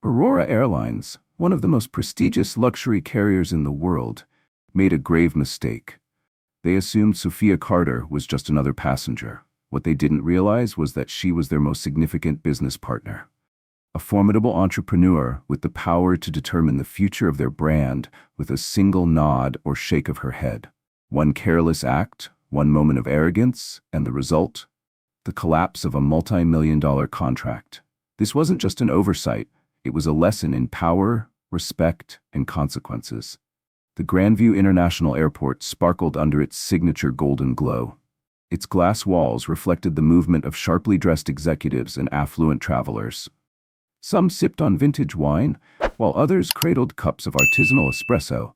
Aurora Airlines, one of the most prestigious luxury carriers in the world, made a grave mistake. They assumed Sophia Carter was just another passenger. What they didn't realize was that she was their most significant business partner. A formidable entrepreneur with the power to determine the future of their brand with a single nod or shake of her head. One careless act, one moment of arrogance, and the result? The collapse of a multi-million-dollar contract. This wasn't just an oversight, it was a lesson in power, respect, and consequences. The Grandview International Airport sparkled under its signature golden glow. Its glass walls reflected the movement of sharply dressed executives and affluent travelers. Some sipped on vintage wine, while others cradled cups of artisanal espresso,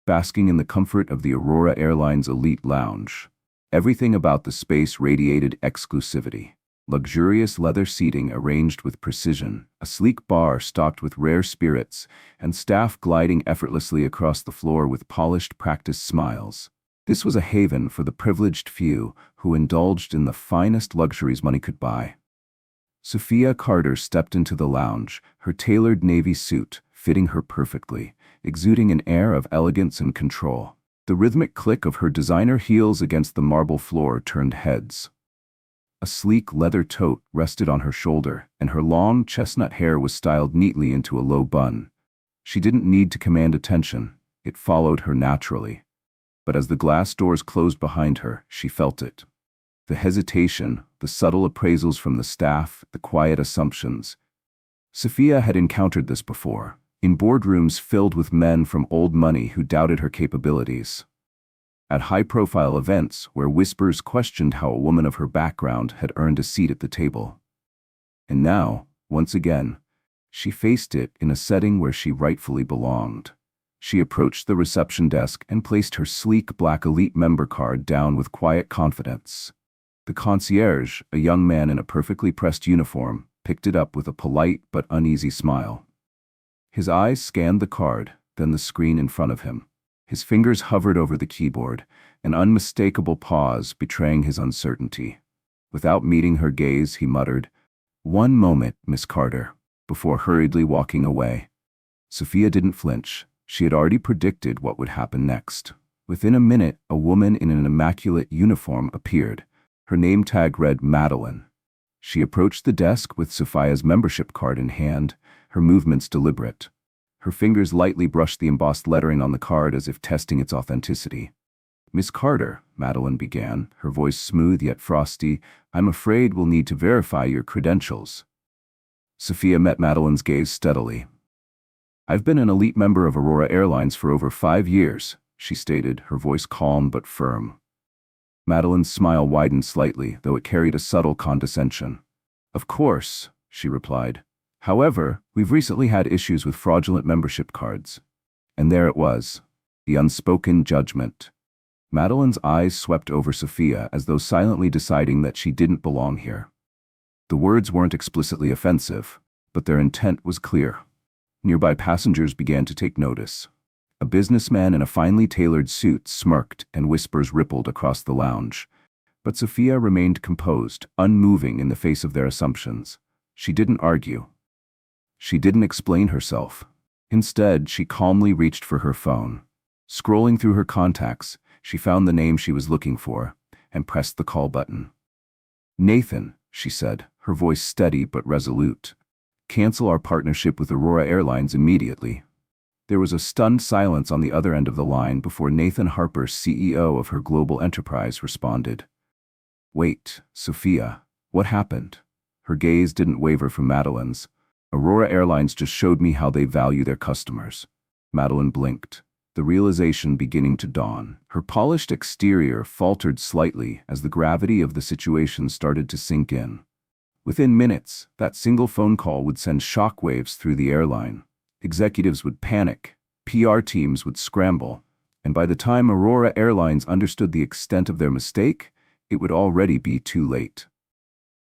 basking in the comfort of the Aurora Airlines elite lounge. Everything about the space radiated exclusivity. Luxurious leather seating arranged with precision, a sleek bar stocked with rare spirits, and staff gliding effortlessly across the floor with polished, practiced smiles. This was a haven for the privileged few who indulged in the finest luxuries money could buy. Sophia Carter stepped into the lounge, her tailored navy suit fitting her perfectly, exuding an air of elegance and control. The rhythmic click of her designer heels against the marble floor turned heads. A sleek leather tote rested on her shoulder, and her long chestnut hair was styled neatly into a low bun. She didn't need to command attention, it followed her naturally. But as the glass doors closed behind her, she felt it. The hesitation, the subtle appraisals from the staff, the quiet assumptions. Sophia had encountered this before, in boardrooms filled with men from old money who doubted her capabilities. At high-profile events where whispers questioned how a woman of her background had earned a seat at the table. And now, once again, she faced it in a setting where she rightfully belonged. She approached the reception desk and placed her sleek black elite member card down with quiet confidence. The concierge, a young man in a perfectly pressed uniform, picked it up with a polite but uneasy smile. His eyes scanned the card, then the screen in front of him. His fingers hovered over the keyboard, an unmistakable pause betraying his uncertainty. Without meeting her gaze, he muttered, "One moment, Miss Carter," before hurriedly walking away. Sophia didn't flinch. She had already predicted what would happen next. Within a minute, a woman in an immaculate uniform appeared. Her name tag read Madeline. She approached the desk with Sophia's membership card in hand, her movements deliberate. Her fingers lightly brushed the embossed lettering on the card as if testing its authenticity. "Miss Carter," Madeline began, her voice smooth yet frosty, "I'm afraid we'll need to verify your credentials." Sophia met Madeline's gaze steadily. "I've been an elite member of Aurora Airlines for over 5 years, she stated, her voice calm but firm. Madeline's smile widened slightly, though it carried a subtle condescension. "Of course," she replied. "However, we've recently had issues with fraudulent membership cards." And there it was, the unspoken judgment. Madeline's eyes swept over Sophia as though silently deciding that she didn't belong here. The words weren't explicitly offensive, but their intent was clear. Nearby passengers began to take notice. A businessman in a finely tailored suit smirked and whispers rippled across the lounge. But Sophia remained composed, unmoving in the face of their assumptions. She didn't argue. She didn't explain herself. Instead, she calmly reached for her phone. Scrolling through her contacts, she found the name she was looking for and pressed the call button. "Nathan," she said, her voice steady but resolute. "Cancel our partnership with Aurora Airlines immediately." There was a stunned silence on the other end of the line before Nathan Harper, CEO of her global enterprise, responded. "Wait, Sophia, what happened?" Her gaze didn't waver from Madeline's. "Aurora Airlines just showed me how they value their customers." Madeline blinked, the realization beginning to dawn. Her polished exterior faltered slightly as the gravity of the situation started to sink in. Within minutes, that single phone call would send shockwaves through the airline. Executives would panic, PR teams would scramble, and by the time Aurora Airlines understood the extent of their mistake, it would already be too late.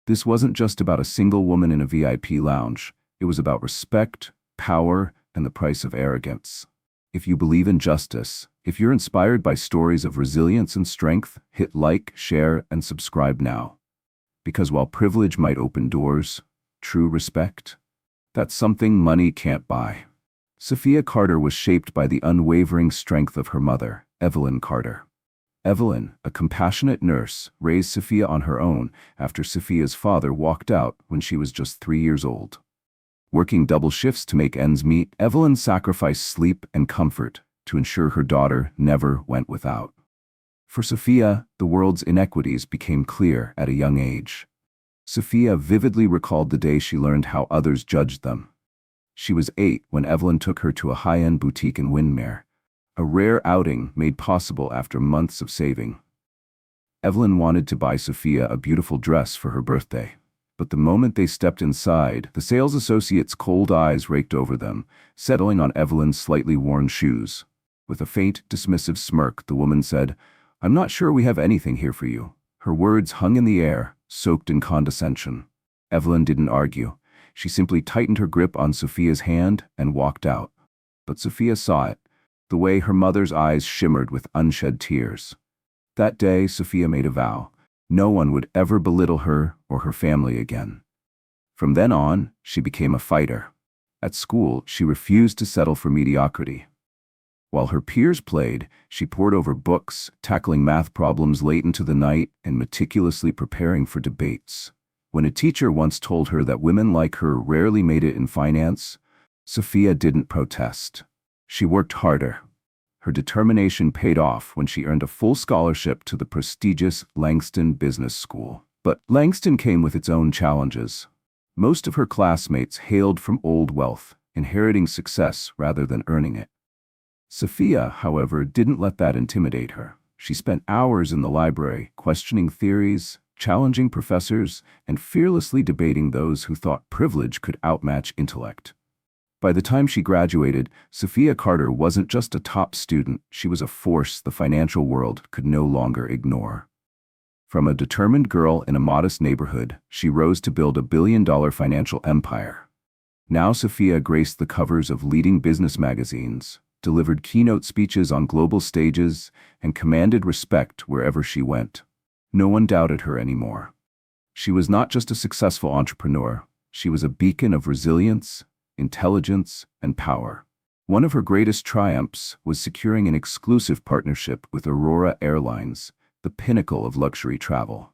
This wasn't just about a single woman in a VIP lounge. It was about respect, power, and the price of arrogance. If you believe in justice, if you're inspired by stories of resilience and strength, hit like, share, and subscribe now. Because while privilege might open doors, true respect That's something money can't buy. Sophia Carter was shaped by the unwavering strength of her mother, Evelyn Carter. Evelyn, a compassionate nurse, raised Sophia on her own after Sophia's father walked out when she was just 3 years old. Working double shifts to make ends meet, Evelyn sacrificed sleep and comfort to ensure her daughter never went without. For Sophia, the world's inequities became clear at a young age. Sophia vividly recalled the day she learned how others judged them. She was 8 when Evelyn took her to a high-end boutique in Windermere, a rare outing made possible after months of saving. Evelyn wanted to buy Sophia a beautiful dress for her birthday, but the moment they stepped inside, the sales associate's cold eyes raked over them, settling on Evelyn's slightly worn shoes. With a faint, dismissive smirk, the woman said, "I'm not sure we have anything here for you." Her words hung in the air, soaked in condescension. Evelyn didn't argue. She simply tightened her grip on Sophia's hand and walked out. But Sophia saw it, the way her mother's eyes shimmered with unshed tears. That day, Sophia made a vow. No one would ever belittle her or her family again. From then on, she became a fighter. At school, she refused to settle for mediocrity. While her peers played, she pored over books, tackling math problems late into the night and meticulously preparing for debates. When a teacher once told her that women like her rarely made it in finance, Sophia didn't protest. She worked harder. Her determination paid off when she earned a full scholarship to the prestigious Langston Business School. But Langston came with its own challenges. Most of her classmates hailed from old wealth, inheriting success rather than earning it. Sophia, however, didn't let that intimidate her. She spent hours in the library, questioning theories, challenging professors, and fearlessly debating those who thought privilege could outmatch intellect. By the time she graduated, Sophia Carter wasn't just a top student, she was a force the financial world could no longer ignore. From a determined girl in a modest neighborhood, she rose to build a billion-dollar financial empire. Now Sophia graced the covers of leading business magazines, delivered keynote speeches on global stages, and commanded respect wherever she went. No one doubted her anymore. She was not just a successful entrepreneur, she was a beacon of resilience, intelligence, and power. One of her greatest triumphs was securing an exclusive partnership with Aurora Airlines, the pinnacle of luxury travel.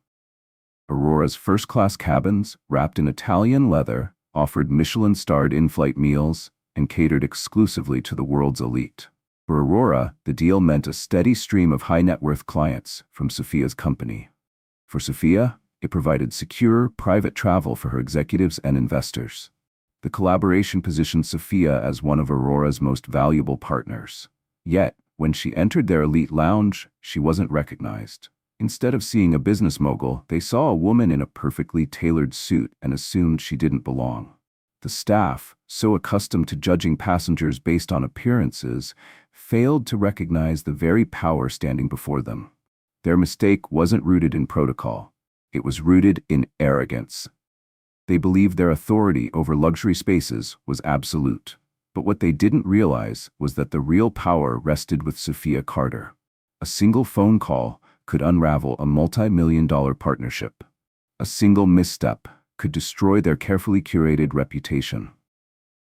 Aurora's first-class cabins, wrapped in Italian leather, offered Michelin-starred in-flight meals, and catered exclusively to the world's elite. For Aurora, the deal meant a steady stream of high-net-worth clients from Sophia's company. For Sophia, it provided secure, private travel for her executives and investors. The collaboration positioned Sophia as one of Aurora's most valuable partners. Yet, when she entered their elite lounge, she wasn't recognized. Instead of seeing a business mogul, they saw a woman in a perfectly tailored suit and assumed she didn't belong. The staff, so accustomed to judging passengers based on appearances, failed to recognize the very power standing before them. Their mistake wasn't rooted in protocol. It was rooted in arrogance. They believed their authority over luxury spaces was absolute. But what they didn't realize was that the real power rested with Sophia Carter. A single phone call could unravel a multi-million-dollar partnership. A single misstep could destroy their carefully curated reputation.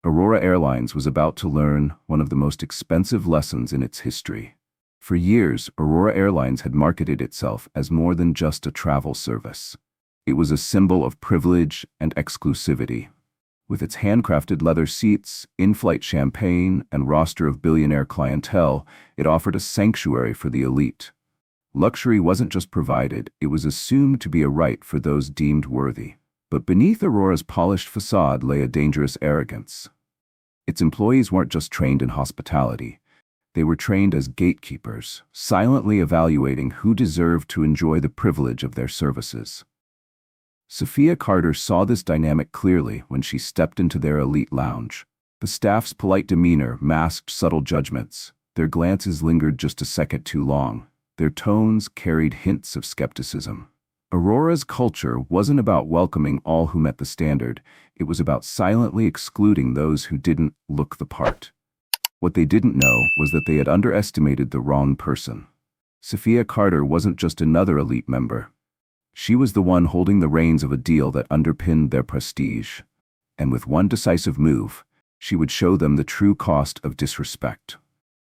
Aurora Airlines was about to learn one of the most expensive lessons in its history. For years, Aurora Airlines had marketed itself as more than just a travel service. It was a symbol of privilege and exclusivity. With its handcrafted leather seats, in-flight champagne, and roster of billionaire clientele, it offered a sanctuary for the elite. Luxury wasn't just provided, it was assumed to be a right for those deemed worthy. But beneath Aurora's polished facade lay a dangerous arrogance. Its employees weren't just trained in hospitality. They were trained as gatekeepers, silently evaluating who deserved to enjoy the privilege of their services. Sophia Carter saw this dynamic clearly when she stepped into their elite lounge. The staff's polite demeanor masked subtle judgments. Their glances lingered just a second too long. Their tones carried hints of skepticism. Aurora's culture wasn't about welcoming all who met the standard. It was about silently excluding those who didn't look the part. What they didn't know was that they had underestimated the wrong person. Sophia Carter wasn't just another elite member. She was the one holding the reins of a deal that underpinned their prestige. and with one decisive move, she would show them the true cost of disrespect.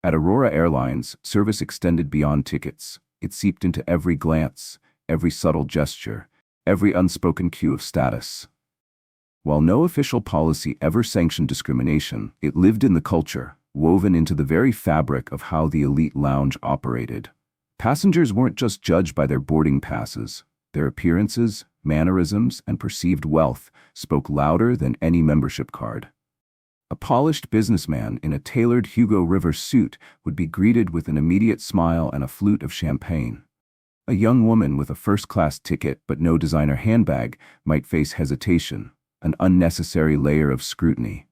At Aurora Airlines, service extended beyond tickets. It seeped into every glance, every subtle gesture, every unspoken cue of status. While no official policy ever sanctioned discrimination, it lived in the culture, woven into the very fabric of how the elite lounge operated. Passengers weren't just judged by their boarding passes. Their appearances, mannerisms, and perceived wealth spoke louder than any membership card. A polished businessman in a tailored Hugo River suit would be greeted with an immediate smile and a flute of champagne. A young woman with a first-class ticket but no designer handbag might face hesitation, an unnecessary layer of scrutiny.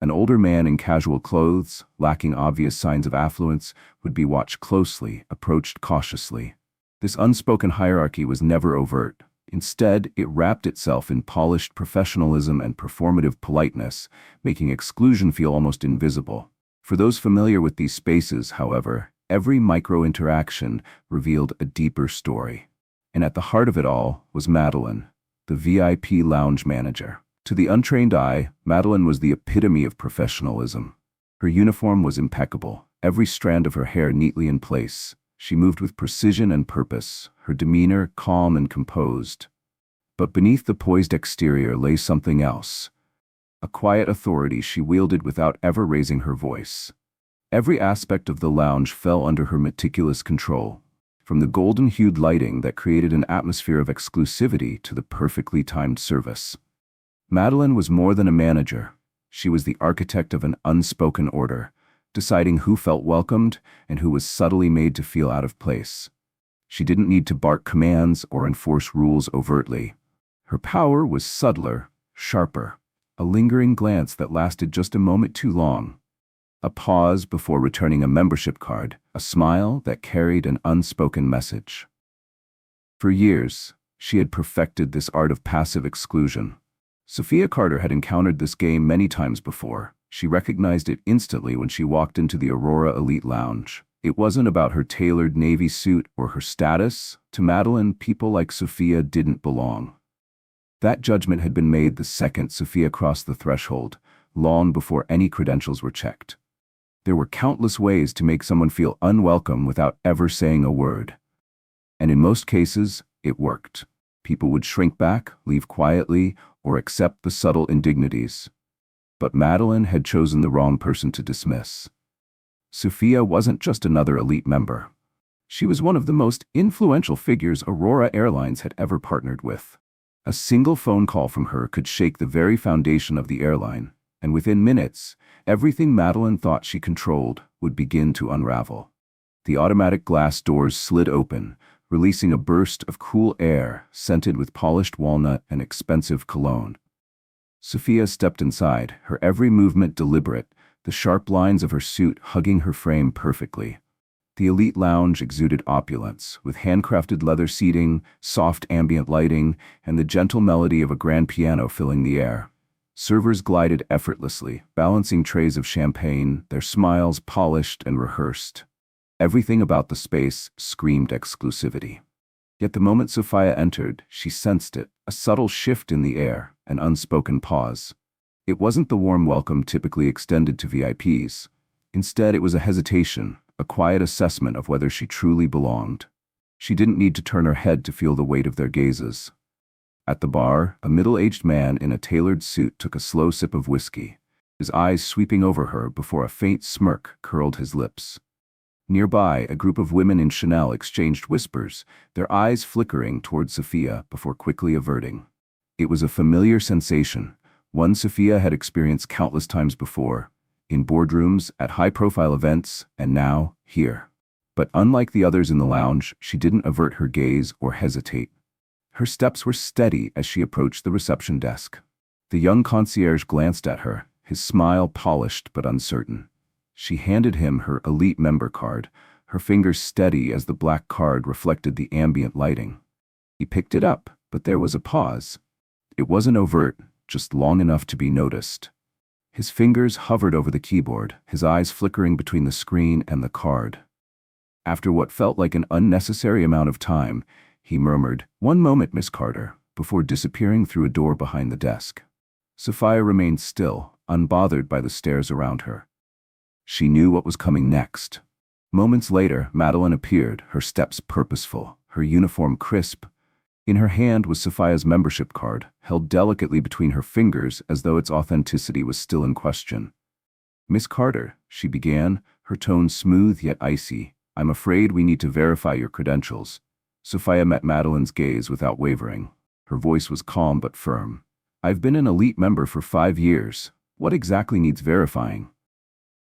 An older man in casual clothes, lacking obvious signs of affluence, would be watched closely, approached cautiously. This unspoken hierarchy was never overt. Instead, it wrapped itself in polished professionalism and performative politeness, making exclusion feel almost invisible. For those familiar with these spaces, however, every micro-interaction revealed a deeper story. And at the heart of it all was Madeline, the VIP lounge manager. To the untrained eye, Madeline was the epitome of professionalism. Her uniform was impeccable, every strand of her hair neatly in place. She moved with precision and purpose, her demeanor calm and composed. But beneath the poised exterior lay something else. A quiet authority she wielded without ever raising her voice. Every aspect of the lounge fell under her meticulous control, from the golden-hued lighting that created an atmosphere of exclusivity to the perfectly timed service. Madeline was more than a manager. She was the architect of an unspoken order, deciding who felt welcomed and who was subtly made to feel out of place. She didn't need to bark commands or enforce rules overtly. Her power was subtler, sharper, a lingering glance that lasted just a moment too long. A pause before returning a membership card, a smile that carried an unspoken message. For years, she had perfected this art of passive exclusion. Sophia Carter had encountered this game many times before. She recognized it instantly when she walked into the Aurora Elite Lounge. It wasn't about her tailored navy suit or her status. To Madeline, people like Sophia didn't belong. That judgment had been made the second Sophia crossed the threshold, long before any credentials were checked. There were countless ways to make someone feel unwelcome without ever saying a word. And in most cases, it worked. People would shrink back, leave quietly, or accept the subtle indignities. But Madeline had chosen the wrong person to dismiss. Sophia wasn't just another elite member. She was one of the most influential figures Aurora Airlines had ever partnered with. A single phone call from her could shake the very foundation of the airline, and within minutes, everything Madeline thought she controlled would begin to unravel. The automatic glass doors slid open, releasing a burst of cool air scented with polished walnut and expensive cologne. Sophia stepped inside, her every movement deliberate, the sharp lines of her suit hugging her frame perfectly. The elite lounge exuded opulence, with handcrafted leather seating, soft ambient lighting, and the gentle melody of a grand piano filling the air. Servers glided effortlessly, balancing trays of champagne, their smiles polished and rehearsed. Everything about the space screamed exclusivity. Yet the moment Sophia entered, she sensed it, a subtle shift in the air, an unspoken pause. It wasn't the warm welcome typically extended to VIPs. Instead, it was a hesitation, a quiet assessment of whether she truly belonged. She didn't need to turn her head to feel the weight of their gazes. At the bar, a middle-aged man in a tailored suit took a slow sip of whiskey, his eyes sweeping over her before a faint smirk curled his lips. Nearby, a group of women in Chanel exchanged whispers, their eyes flickering toward Sophia before quickly averting. It was a familiar sensation, one Sophia had experienced countless times before, in boardrooms, at high-profile events, and now, here. But unlike the others in the lounge, she didn't avert her gaze or hesitate. Her steps were steady as she approached the reception desk. The young concierge glanced at her, his smile polished but uncertain. She handed him her elite member card, her fingers steady as the black card reflected the ambient lighting. He picked it up, but there was a pause. It wasn't overt, just long enough to be noticed. His fingers hovered over the keyboard, his eyes flickering between the screen and the card. After what felt like an unnecessary amount of time, he murmured, "One moment, Miss Carter," before disappearing through a door behind the desk. Sophia remained still, unbothered by the stares around her. She knew what was coming next. Moments later, Madeline appeared, her steps purposeful, her uniform crisp. In her hand was Sophia's membership card, held delicately between her fingers as though its authenticity was still in question. "Miss Carter," she began, her tone smooth yet icy, "I'm afraid we need to verify your credentials." Sophia met Madeline's gaze without wavering. Her voice was calm but firm. "I've been an elite member for 5 years. What exactly needs verifying?"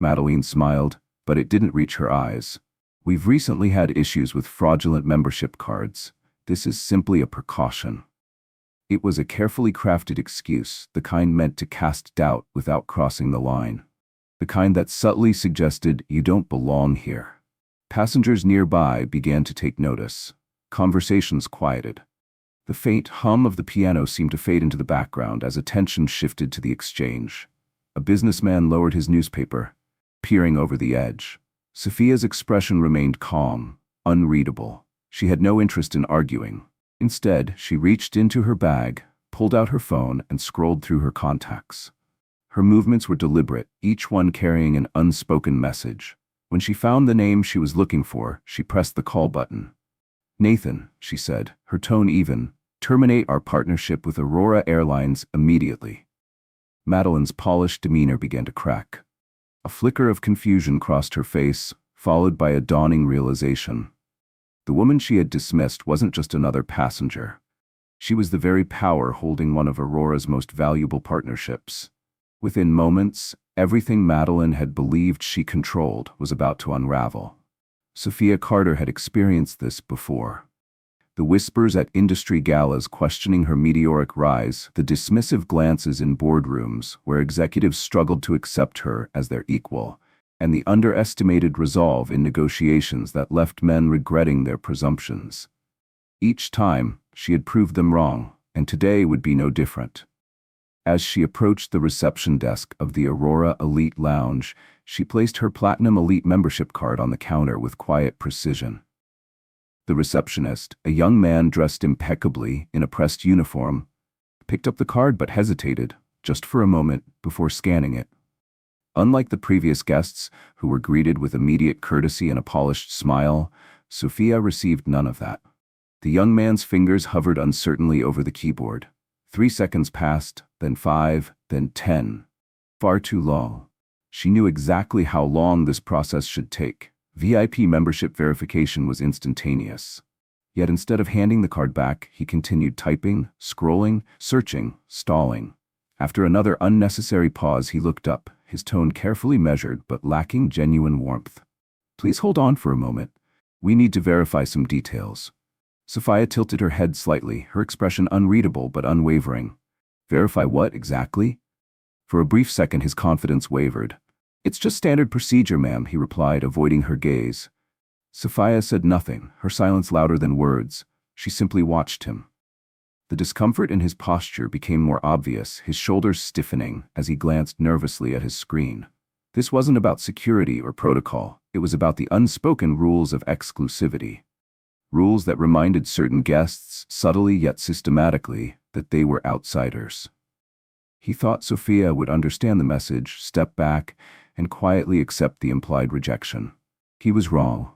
Madeline smiled, but it didn't reach her eyes. "We've recently had issues with fraudulent membership cards. This is simply a precaution." It was a carefully crafted excuse, the kind meant to cast doubt without crossing the line. The kind that subtly suggested you don't belong here. Passengers nearby began to take notice. Conversations quieted. The faint hum of the piano seemed to fade into the background as attention shifted to the exchange. A businessman lowered his newspaper, peering over the edge. Sophia's expression remained calm, unreadable. She had no interest in arguing. Instead, she reached into her bag, pulled out her phone, and scrolled through her contacts. Her movements were deliberate, each one carrying an unspoken message. When she found the name she was looking for, she pressed the call button. "Nathan," she said, her tone even, "terminate our partnership with Aurora Airlines immediately." Madeline's polished demeanor began to crack. A flicker of confusion crossed her face, followed by a dawning realization. The woman she had dismissed wasn't just another passenger. She was the very power holding one of Aurora's most valuable partnerships. Within moments, everything Madeline had believed she controlled was about to unravel. Sophia Carter had experienced this before. The whispers at industry galas questioning her meteoric rise, the dismissive glances in boardrooms where executives struggled to accept her as their equal, and the underestimated resolve in negotiations that left men regretting their presumptions. Each time, she had proved them wrong, and today would be no different. As she approached the reception desk of the Aurora Elite Lounge, she placed her Platinum Elite membership card on the counter with quiet precision. The receptionist, a young man dressed impeccably in a pressed uniform, picked up the card but hesitated, just for a moment, before scanning it. Unlike the previous guests, who were greeted with immediate courtesy and a polished smile, Sophia received none of that. The young man's fingers hovered uncertainly over the keyboard. 3 seconds passed, then 5, then 10. Far too long. She knew exactly how long this process should take. VIP membership verification was instantaneous. Yet instead of handing the card back, he continued typing, scrolling, searching, stalling. After another unnecessary pause, he looked up, his tone carefully measured but lacking genuine warmth. "Please hold on for a moment. We need to verify some details." Sophia tilted her head slightly, her expression unreadable but unwavering. "Verify what, exactly?" For a brief second his confidence wavered. "It's just standard procedure, ma'am," he replied, avoiding her gaze. Sophia said nothing, her silence louder than words. She simply watched him. The discomfort in his posture became more obvious, his shoulders stiffening as he glanced nervously at his screen. This wasn't about security or protocol, it was about the unspoken rules of exclusivity. Rules that reminded certain guests, subtly yet systematically, that they were outsiders. He thought Sophia would understand the message, step back, and quietly accept the implied rejection. He was wrong.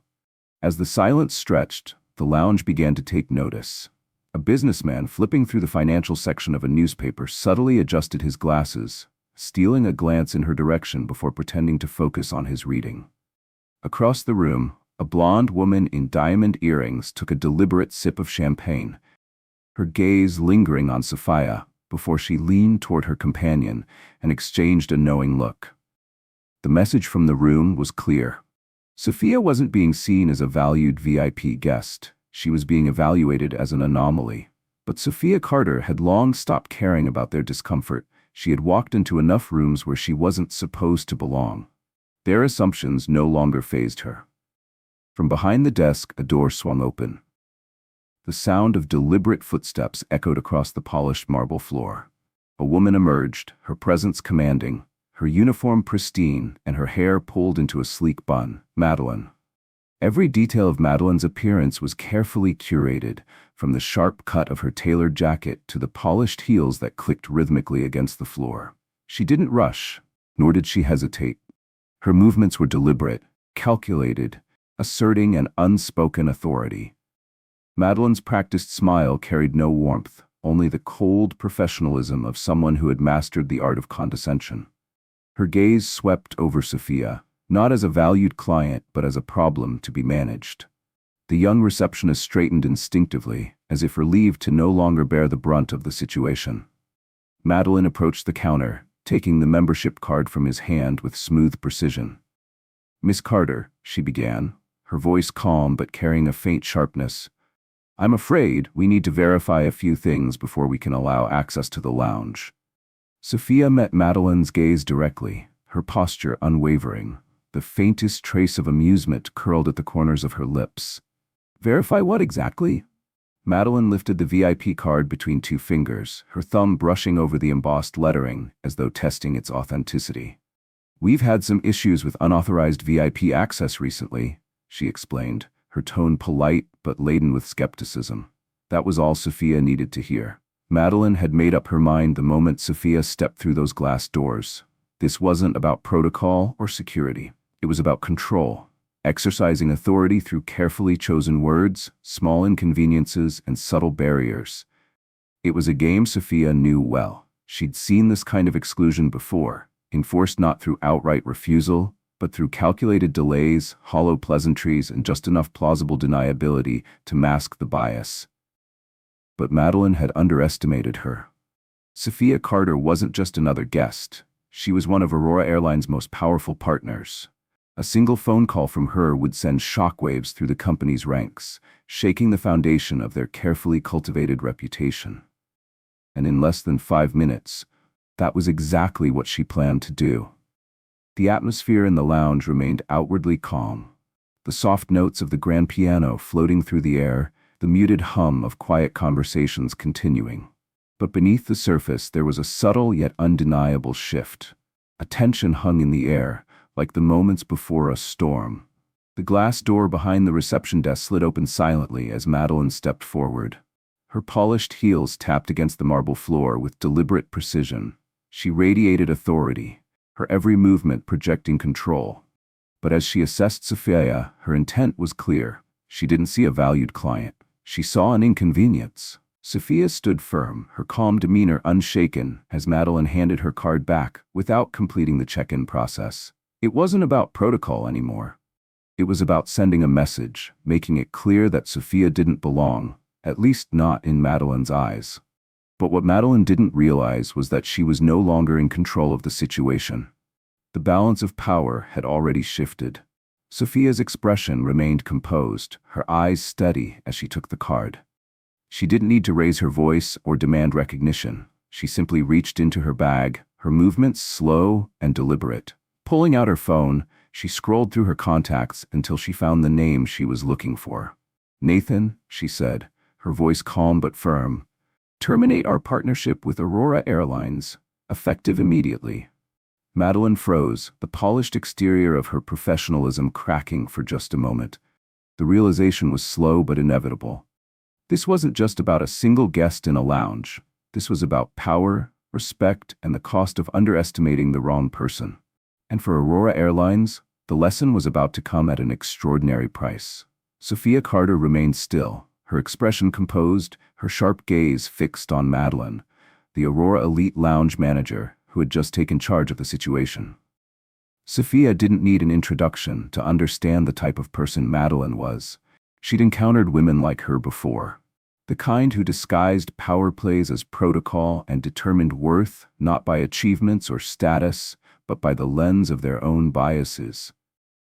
As the silence stretched, the lounge began to take notice. A businessman flipping through the financial section of a newspaper subtly adjusted his glasses, stealing a glance in her direction before pretending to focus on his reading. Across the room, a blonde woman in diamond earrings took a deliberate sip of champagne, her gaze lingering on Sophia before she leaned toward her companion and exchanged a knowing look. The message from the room was clear. Sophia wasn't being seen as a valued VIP guest. She was being evaluated as an anomaly. But Sophia Carter had long stopped caring about their discomfort. She had walked into enough rooms where she wasn't supposed to belong. Their assumptions no longer fazed her. From behind the desk, a door swung open. The sound of deliberate footsteps echoed across the polished marble floor. A woman emerged, her presence commanding, her uniform pristine and her hair pulled into a sleek bun. Madeline. Every detail of Madeline's appearance was carefully curated, from the sharp cut of her tailored jacket to the polished heels that clicked rhythmically against the floor. She didn't rush, nor did she hesitate. Her movements were deliberate, calculated, asserting an unspoken authority. Madeline's practiced smile carried no warmth, only the cold professionalism of someone who had mastered the art of condescension. Her gaze swept over Sophia, not as a valued client but as a problem to be managed. The young receptionist straightened instinctively, as if relieved to no longer bear the brunt of the situation. Madeline approached the counter, taking the membership card from his hand with smooth precision. "Miss Carter," she began, her voice calm but carrying a faint sharpness, "I'm afraid we need to verify a few things before we can allow access to the lounge." Sophia met Madeline's gaze directly, her posture unwavering. The faintest trace of amusement curled at the corners of her lips. "Verify what exactly?" Madeline lifted the VIP card between two fingers, her thumb brushing over the embossed lettering as though testing its authenticity. "We've had some issues with unauthorized VIP access recently," she explained, her tone polite but laden with skepticism. That was all Sophia needed to hear. Madeline had made up her mind the moment Sophia stepped through those glass doors. This wasn't about protocol or security. It was about control, exercising authority through carefully chosen words, small inconveniences, and subtle barriers. It was a game Sophia knew well. She'd seen this kind of exclusion before, enforced not through outright refusal, but through calculated delays, hollow pleasantries, and just enough plausible deniability to mask the bias. But Madeline had underestimated her. Sophia Carter wasn't just another guest. She was one of Aurora Airlines' most powerful partners. A single phone call from her would send shockwaves through the company's ranks, shaking the foundation of their carefully cultivated reputation. And in less than 5 minutes, that was exactly what she planned to do. The atmosphere in the lounge remained outwardly calm. The soft notes of the grand piano floating through the air, the muted hum of quiet conversations continuing. But beneath the surface there was a subtle yet undeniable shift. A tension hung in the air, like the moments before a storm. The glass door behind the reception desk slid open silently as Madeline stepped forward. Her polished heels tapped against the marble floor with deliberate precision. She radiated authority, her every movement projecting control. But as she assessed Sophia, her intent was clear. She didn't see a valued client. She saw an inconvenience. Sophia stood firm, her calm demeanor unshaken, as Madeline handed her card back without completing the check-in process. It wasn't about protocol anymore. It was about sending a message, making it clear that Sophia didn't belong, at least not in Madeline's eyes. But what Madeline didn't realize was that she was no longer in control of the situation. The balance of power had already shifted. Sophia's expression remained composed, her eyes steady as she took the card. She didn't need to raise her voice or demand recognition. She simply reached into her bag, her movements slow and deliberate. Pulling out her phone, she scrolled through her contacts until she found the name she was looking for. "Nathan," she said, her voice calm but firm. "Terminate our partnership with Aurora Airlines, effective immediately." Madeline froze, the polished exterior of her professionalism cracking for just a moment. The realization was slow but inevitable. This wasn't just about a single guest in a lounge. This was about power, respect, and the cost of underestimating the wrong person. And for Aurora Airlines, the lesson was about to come at an extraordinary price. Sophia Carter remained still, her expression composed, her sharp gaze fixed on Madeline, the Aurora Elite Lounge manager who had just taken charge of the situation. Sophia didn't need an introduction to understand the type of person Madeline was. She'd encountered women like her before. The kind who disguised power plays as protocol and determined worth not by achievements or status, but by the lens of their own biases.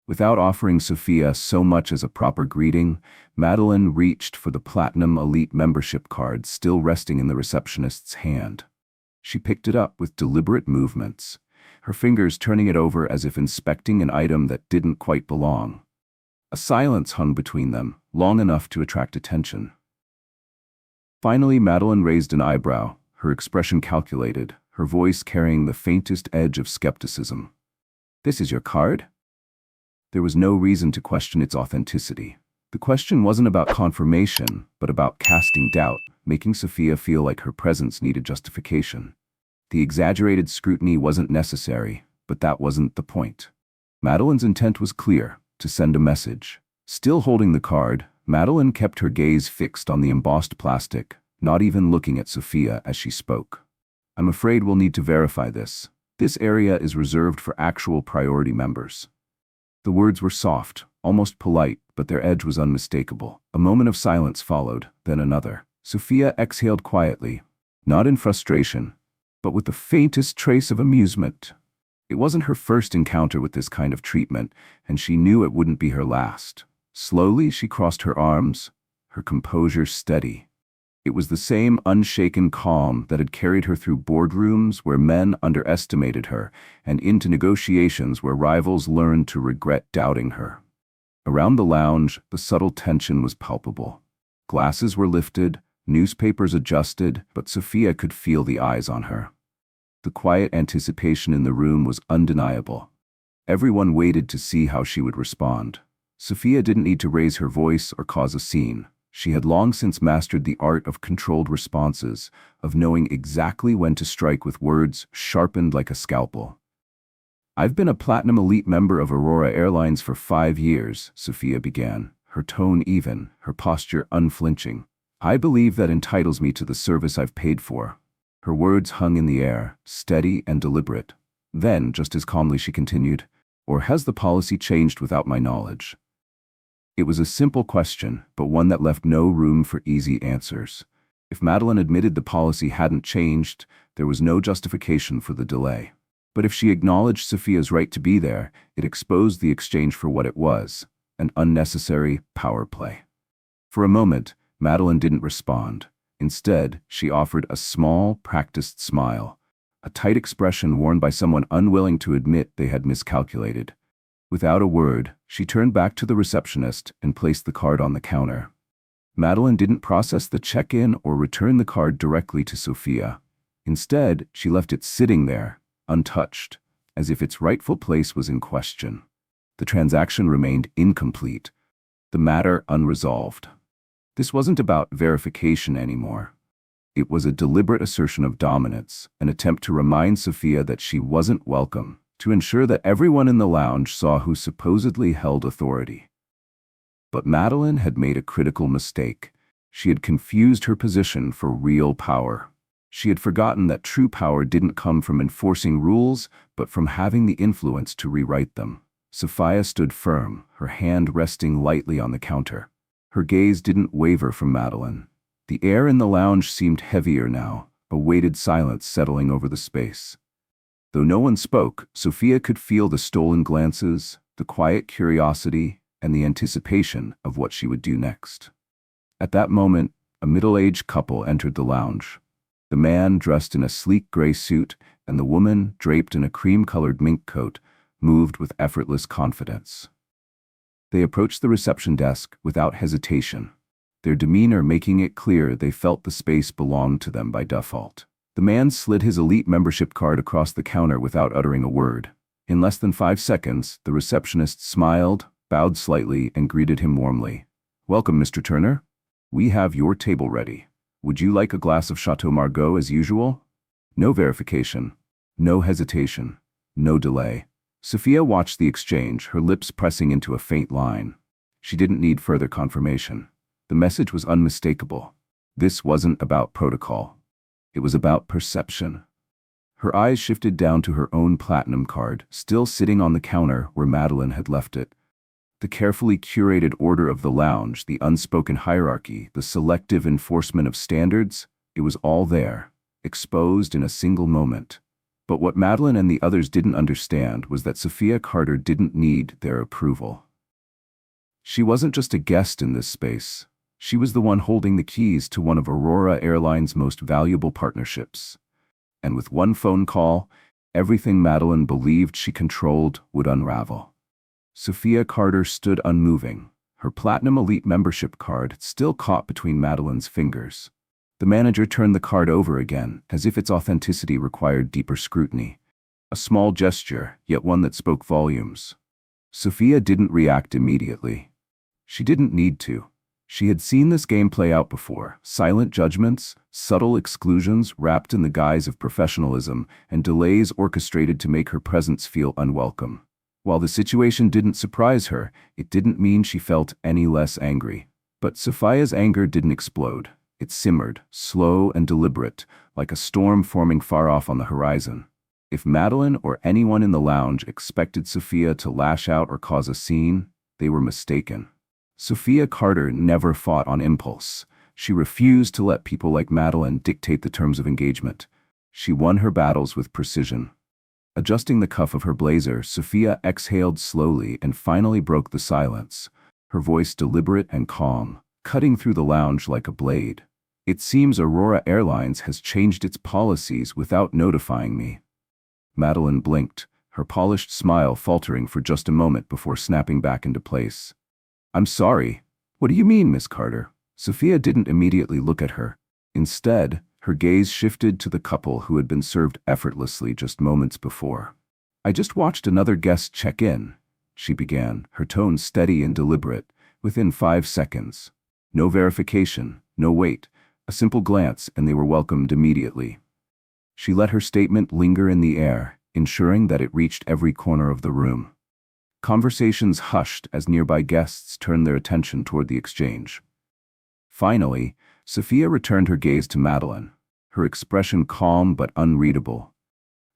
Without offering Sophia so much as a proper greeting, Madeline reached for the Platinum Elite membership card still resting in the receptionist's hand. She picked it up with deliberate movements, her fingers turning it over as if inspecting an item that didn't quite belong. A silence hung between them, long enough to attract attention. Finally, Madeline raised an eyebrow, her expression calculated, her voice carrying the faintest edge of skepticism. "This is your card?" There was no reason to question its authenticity. The question wasn't about confirmation, but about casting doubt, making Sophia feel like her presence needed justification. The exaggerated scrutiny wasn't necessary, but that wasn't the point. Madeline's intent was clear: to send a message. Still holding the card, Madeline kept her gaze fixed on the embossed plastic, not even looking at Sophia as she spoke. "I'm afraid we'll need to verify this. This area is reserved for actual priority members." The words were soft, almost polite, but their edge was unmistakable. A moment of silence followed, then another. Sophia exhaled quietly, not in frustration, but with the faintest trace of amusement. It wasn't her first encounter with this kind of treatment, and she knew it wouldn't be her last. Slowly, she crossed her arms, her composure steady. It was the same unshaken calm that had carried her through boardrooms where men underestimated her and into negotiations where rivals learned to regret doubting her. Around the lounge, the subtle tension was palpable. Glasses were lifted, newspapers adjusted, but Sophia could feel the eyes on her. The quiet anticipation in the room was undeniable. Everyone waited to see how she would respond. Sophia didn't need to raise her voice or cause a scene. She had long since mastered the art of controlled responses, of knowing exactly when to strike with words sharpened like a scalpel. "I've been a Platinum Elite member of Aurora Airlines for 5 years, Sophia began, her tone even, her posture unflinching. "I believe that entitles me to the service I've paid for." Her words hung in the air, steady and deliberate. Then, just as calmly, she continued, "Or has the policy changed without my knowledge?" It was a simple question, but one that left no room for easy answers. If Madeline admitted the policy hadn't changed, there was no justification for the delay. But if she acknowledged Sophia's right to be there, it exposed the exchange for what it was: an unnecessary power play. For a moment, Madeline didn't respond. Instead, she offered a small, practiced smile, a tight expression worn by someone unwilling to admit they had miscalculated. Without a word, she turned back to the receptionist and placed the card on the counter. Madeline didn't process the check-in or return the card directly to Sophia. Instead, she left it sitting there, untouched, as if its rightful place was in question. The transaction remained incomplete, the matter unresolved. This wasn't about verification anymore. It was a deliberate assertion of dominance, an attempt to remind Sophia that she wasn't welcome, to ensure that everyone in the lounge saw who supposedly held authority. But Madeline had made a critical mistake. She had confused her position for real power. She had forgotten that true power didn't come from enforcing rules, but from having the influence to rewrite them. Sophia stood firm, her hand resting lightly on the counter. Her gaze didn't waver from Madeline. The air in the lounge seemed heavier now, a weighted silence settling over the space. Though no one spoke, Sophia could feel the stolen glances, the quiet curiosity, and the anticipation of what she would do next. At that moment, a middle-aged couple entered the lounge. The man, dressed in a sleek gray suit, and the woman, draped in a cream-colored mink coat, moved with effortless confidence. They approached the reception desk without hesitation, their demeanor making it clear they felt the space belonged to them by default. The man slid his elite membership card across the counter without uttering a word. In less than 5 seconds, the receptionist smiled, bowed slightly, and greeted him warmly. "Welcome, Mr. Turner. We have your table ready. Would you like a glass of Chateau Margaux as usual?" No verification, no hesitation, no delay. Sophia watched the exchange, her lips pressing into a faint line. She didn't need further confirmation. The message was unmistakable. This wasn't about protocol. It was about perception. Her eyes shifted down to her own platinum card, still sitting on the counter where Madeline had left it. The carefully curated order of the lounge, the unspoken hierarchy, the selective enforcement of standards, it was all there, exposed in a single moment. But what Madeline and the others didn't understand was that Sophia Carter didn't need their approval. She wasn't just a guest in this space. She was the one holding the keys to one of Aurora Airlines' most valuable partnerships. And with one phone call, everything Madeline believed she controlled would unravel. Sophia Carter stood unmoving, her Platinum Elite membership card still caught between Madeline's fingers. The manager turned the card over again, as if its authenticity required deeper scrutiny. A small gesture, yet one that spoke volumes. Sophia didn't react immediately. She didn't need to. She had seen this game play out before: silent judgments, subtle exclusions wrapped in the guise of professionalism, and delays orchestrated to make her presence feel unwelcome. While the situation didn't surprise her, it didn't mean she felt any less angry. But Sophia's anger didn't explode. It simmered, slow and deliberate, like a storm forming far off on the horizon. If Madeline or anyone in the lounge expected Sophia to lash out or cause a scene, they were mistaken. Sophia Carter never fought on impulse. She refused to let people like Madeline dictate the terms of engagement. She won her battles with precision. Adjusting the cuff of her blazer, Sophia exhaled slowly and finally broke the silence, her voice deliberate and calm, cutting through the lounge like a blade. "It seems Aurora Airlines has changed its policies without notifying me." Madeline blinked, her polished smile faltering for just a moment before snapping back into place. "I'm sorry. What do you mean, Miss Carter?" Sophia didn't immediately look at her. Instead, her gaze shifted to the couple who had been served effortlessly just moments before. "I just watched another guest check in," she began, her tone steady and deliberate, within 5 seconds. No verification, no wait, a simple glance, and they were welcomed immediately. She let her statement linger in the air, ensuring that it reached every corner of the room. Conversations hushed as nearby guests turned their attention toward the exchange. Finally, Sophia returned her gaze to Madeline, her expression calm but unreadable.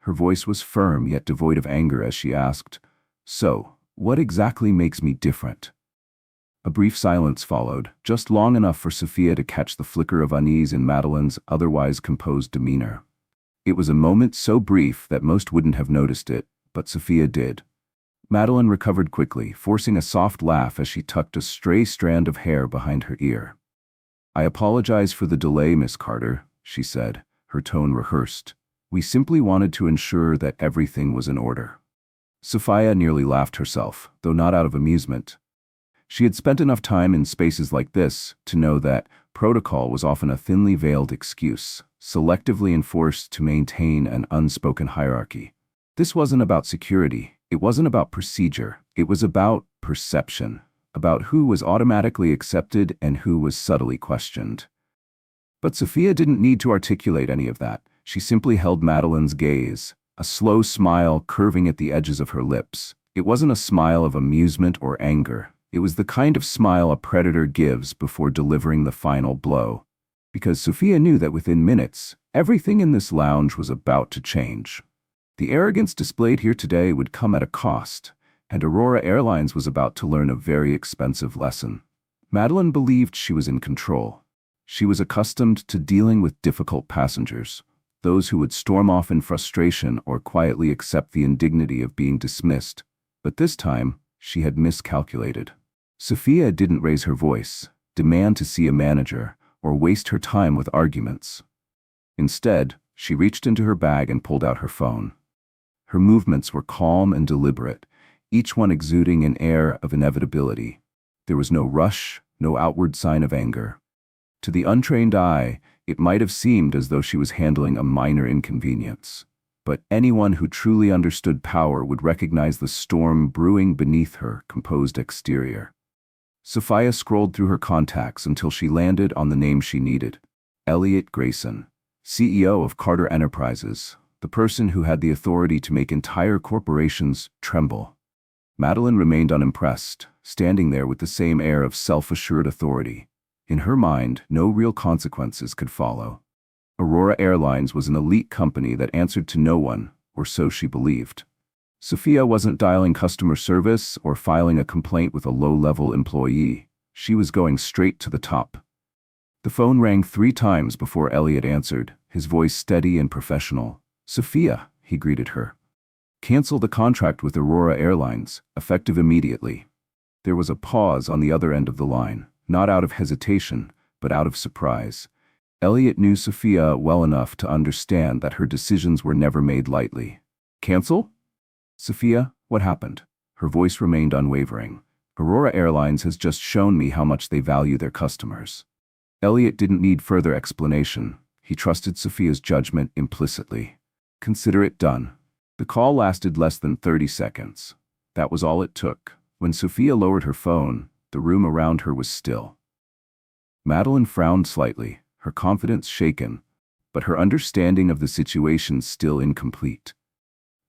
Her voice was firm yet devoid of anger as she asked, "So, what exactly makes me different?" A brief silence followed, just long enough for Sophia to catch the flicker of unease in Madeline's otherwise composed demeanor. It was a moment so brief that most wouldn't have noticed it, but Sophia did. Madeline recovered quickly, forcing a soft laugh as she tucked a stray strand of hair behind her ear. "I apologize for the delay, Miss Carter," she said, her tone rehearsed. "We simply wanted to ensure that everything was in order." Sophia nearly laughed herself, though not out of amusement. She had spent enough time in spaces like this to know that protocol was often a thinly veiled excuse, selectively enforced to maintain an unspoken hierarchy. This wasn't about security. It wasn't about procedure. It was about perception, about who was automatically accepted and who was subtly questioned. But Sophia didn't need to articulate any of that. She simply held Madeline's gaze, a slow smile curving at the edges of her lips. It wasn't a smile of amusement or anger. It was the kind of smile a predator gives before delivering the final blow. Because Sophia knew that within minutes, everything in this lounge was about to change. The arrogance displayed here today would come at a cost, and Aurora Airlines was about to learn a very expensive lesson. Madeline believed she was in control. She was accustomed to dealing with difficult passengers, those who would storm off in frustration or quietly accept the indignity of being dismissed. But this time, she had miscalculated. Sophia didn't raise her voice, demand to see a manager, or waste her time with arguments. Instead, she reached into her bag and pulled out her phone. Her movements were calm and deliberate, each one exuding an air of inevitability. There was no rush, no outward sign of anger. To the untrained eye, it might have seemed as though she was handling a minor inconvenience. But anyone who truly understood power would recognize the storm brewing beneath her composed exterior. Sophia scrolled through her contacts until she landed on the name she needed: Elliot Grayson, CEO of Carter Enterprises, the person who had the authority to make entire corporations tremble. Madeline remained unimpressed, standing there with the same air of self-assured authority. In her mind, no real consequences could follow. Aurora Airlines was an elite company that answered to no one, or so she believed. Sophia wasn't dialing customer service or filing a complaint with a low-level employee. She was going straight to the top. The phone rang 3 times before Elliot answered, his voice steady and professional. "Sophia," he greeted her. "Cancel the contract with Aurora Airlines, effective immediately." There was a pause on the other end of the line, not out of hesitation, but out of surprise. Elliot knew Sophia well enough to understand that her decisions were never made lightly. "Cancel?" "Sophia, what happened?" Her voice remained unwavering. "Aurora Airlines has just shown me how much they value their customers." Elliot didn't need further explanation. He trusted Sophia's judgment implicitly. "Consider it done." The call lasted less than 30 seconds. That was all it took. When Sophia lowered her phone, the room around her was still. Madeline frowned slightly, her confidence shaken, but her understanding of the situation still incomplete.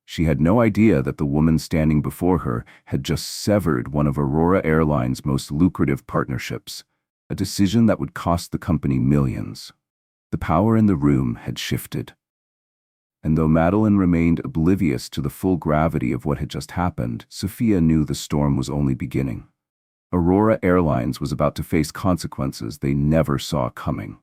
She had no idea that the woman standing before her had just severed one of Aurora Airlines' most lucrative partnerships, a decision that would cost the company millions. The power in the room had shifted. And though Madeline remained oblivious to the full gravity of what had just happened, Sophia knew the storm was only beginning. Aurora Airlines was about to face consequences they never saw coming.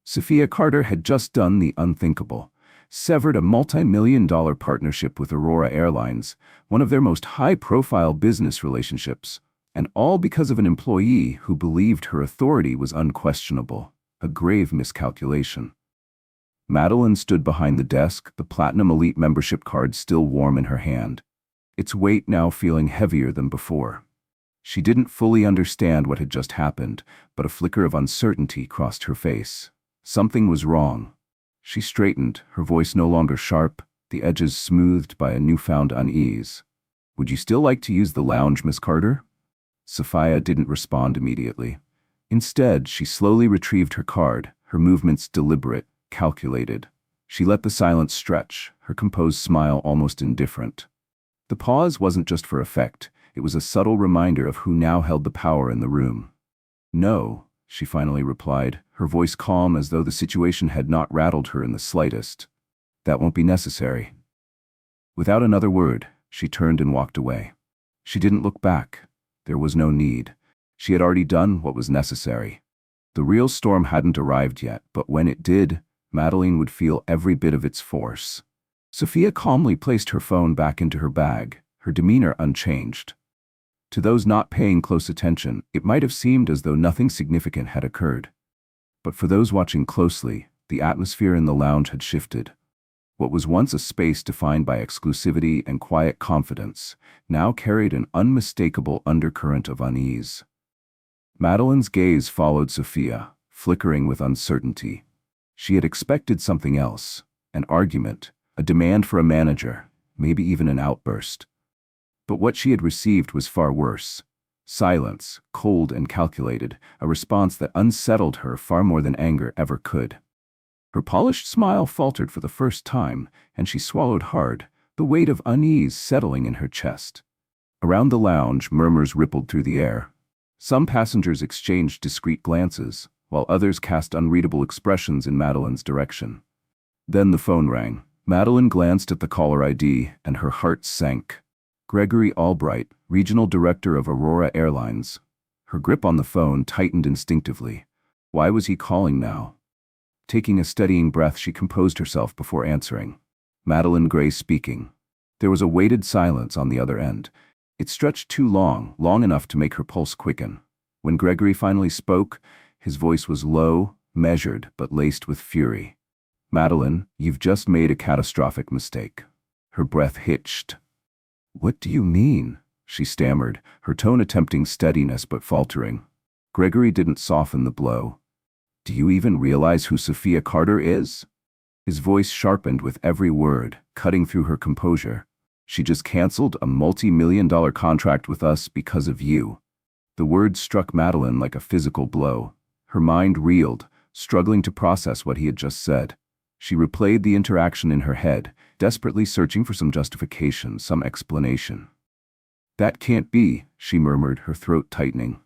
Sophia Carter had just done the unthinkable, severed a multi-million-dollar partnership with Aurora Airlines, one of their most high-profile business relationships, and all because of an employee who believed her authority was unquestionable, a grave miscalculation. Madeline stood behind the desk, the Platinum Elite membership card still warm in her hand, its weight now feeling heavier than before. She didn't fully understand what had just happened, but a flicker of uncertainty crossed her face. Something was wrong. She straightened, her voice no longer sharp, the edges smoothed by a newfound unease. "Would you still like to use the lounge, Miss Carter?" Sophia didn't respond immediately. Instead, she slowly retrieved her card, her movements deliberate, calculated. She let the silence stretch, her composed smile almost indifferent. The pause wasn't just for effect, it was a subtle reminder of who now held the power in the room. "No," she finally replied, her voice calm as though the situation had not rattled her in the slightest. "That won't be necessary." Without another word, she turned and walked away. She didn't look back. There was no need. She had already done what was necessary. The real storm hadn't arrived yet, but when it did, Madeline would feel every bit of its force. Sophia calmly placed her phone back into her bag, her demeanor unchanged. To those not paying close attention, it might have seemed as though nothing significant had occurred. But for those watching closely, the atmosphere in the lounge had shifted. What was once a space defined by exclusivity and quiet confidence now carried an unmistakable undercurrent of unease. Madeline's gaze followed Sophia, flickering with uncertainty. She had expected something else, an argument, a demand for a manager, maybe even an outburst. But what she had received was far worse. Silence, cold and calculated, a response that unsettled her far more than anger ever could. Her polished smile faltered for the first time, and she swallowed hard, the weight of unease settling in her chest. Around the lounge, murmurs rippled through the air. Some passengers exchanged discreet glances, while others cast unreadable expressions in Madeline's direction. Then the phone rang. Madeline glanced at the caller ID, and her heart sank. Gregory Albright, Regional Director of Aurora Airlines. Her grip on the phone tightened instinctively. Why was he calling now? Taking a steadying breath, she composed herself before answering. Madeline Gray speaking. There was a weighted silence on the other end. It stretched too long, long enough to make her pulse quicken. When Gregory finally spoke, his voice was low, measured, but laced with fury. "Madeline, you've just made a catastrophic mistake." Her breath hitched. "What do you mean?" she stammered, her tone attempting steadiness but faltering. Gregory didn't soften the blow. "Do you even realize who Sophia Carter is?" His voice sharpened with every word, cutting through her composure. "She just canceled a multi-million-dollar contract with us because of you." The words struck Madeline like a physical blow. Her mind reeled, struggling to process what he had just said. She replayed the interaction in her head, desperately searching for some justification, some explanation. "That can't be," she murmured, her throat tightening.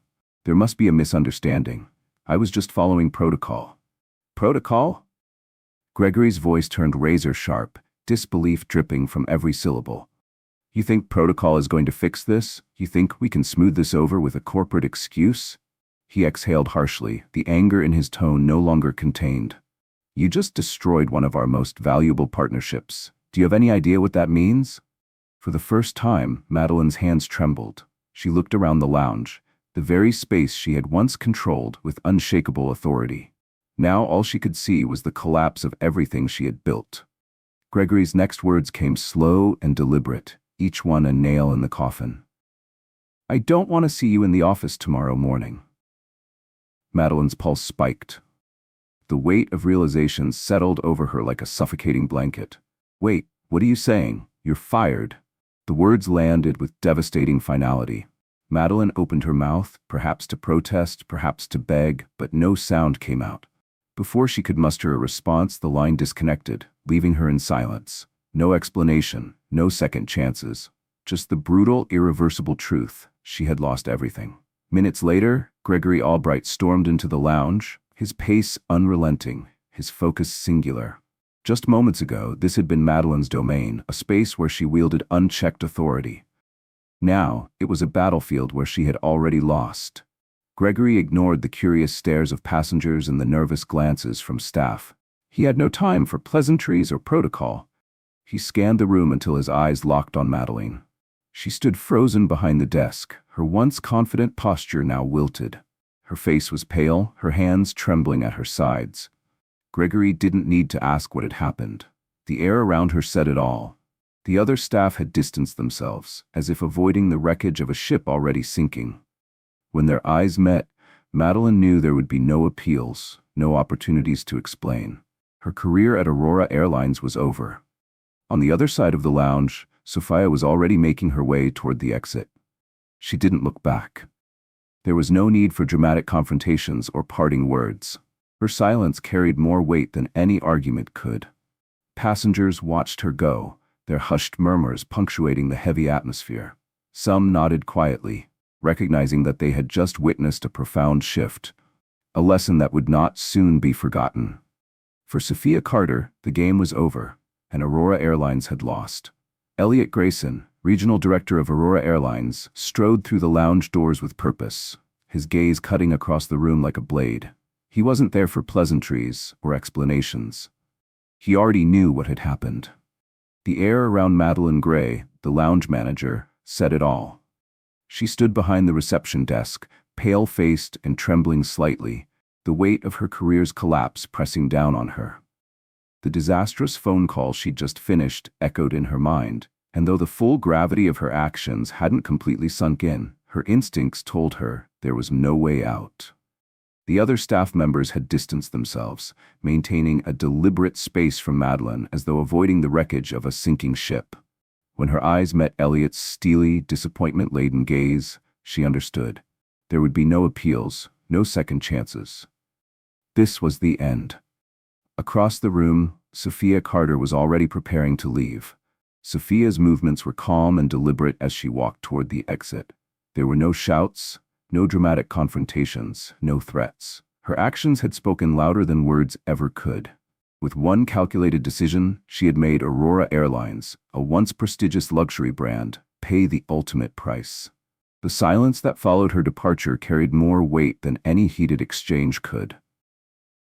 "There must be a misunderstanding. I was just following protocol." "Protocol?" Gregory's voice turned razor-sharp, disbelief dripping from every syllable. "You think protocol is going to fix this? You think we can smooth this over with a corporate excuse?" He exhaled harshly, the anger in his tone no longer contained. "You just destroyed one of our most valuable partnerships. Do you have any idea what that means?" For the first time, Madeline's hands trembled. She looked around the lounge, the very space she had once controlled with unshakable authority. Now all she could see was the collapse of everything she had built. Gregory's next words came slow and deliberate, each one a nail in the coffin. "I don't want to see you in the office tomorrow morning." Madeline's pulse spiked. The weight of realization settled over her like a suffocating blanket. "Wait, what are you saying? You're fired." The words landed with devastating finality. Madeline opened her mouth, perhaps to protest, perhaps to beg, but no sound came out. Before she could muster a response, the line disconnected, leaving her in silence. No explanation, no second chances. Just the brutal, irreversible truth. She had lost everything. Minutes later, Gregory Albright stormed into the lounge, his pace unrelenting, his focus singular. Just moments ago, this had been Madeline's domain, a space where she wielded unchecked authority. Now, it was a battlefield where she had already lost. Gregory ignored the curious stares of passengers and the nervous glances from staff. He had no time for pleasantries or protocol. He scanned the room until his eyes locked on Madeline. She stood frozen behind the desk, her once confident posture now wilted. Her face was pale, her hands trembling at her sides. Gregory didn't need to ask what had happened. The air around her said it all. The other staff had distanced themselves, as if avoiding the wreckage of a ship already sinking. When their eyes met, Madeline knew there would be no appeals, no opportunities to explain. Her career at Aurora Airlines was over. On the other side of the lounge, Sophia was already making her way toward the exit. She didn't look back. There was no need for dramatic confrontations or parting words. Her silence carried more weight than any argument could. Passengers watched her go, their hushed murmurs punctuating the heavy atmosphere. Some nodded quietly, recognizing that they had just witnessed a profound shift, a lesson that would not soon be forgotten. For Sophia Carter, the game was over, and Aurora Airlines had lost. Elliot Grayson, regional director of Aurora Airlines, strode through the lounge doors with purpose, his gaze cutting across the room like a blade. He wasn't there for pleasantries or explanations. He already knew what had happened. The air around Madeline Gray, the lounge manager, said it all. She stood behind the reception desk, pale-faced and trembling slightly, the weight of her career's collapse pressing down on her. The disastrous phone call she'd just finished echoed in her mind, and though the full gravity of her actions hadn't completely sunk in, her instincts told her there was no way out. The other staff members had distanced themselves, maintaining a deliberate space from Madeline as though avoiding the wreckage of a sinking ship. When her eyes met Elliot's steely, disappointment-laden gaze, she understood. There would be no appeals, no second chances. This was the end. Across the room, Sophia Carter was already preparing to leave. Sophia's movements were calm and deliberate as she walked toward the exit. There were no shouts, no dramatic confrontations, no threats. Her actions had spoken louder than words ever could. With one calculated decision, she had made Aurora Airlines, a once prestigious luxury brand, pay the ultimate price. The silence that followed her departure carried more weight than any heated exchange could.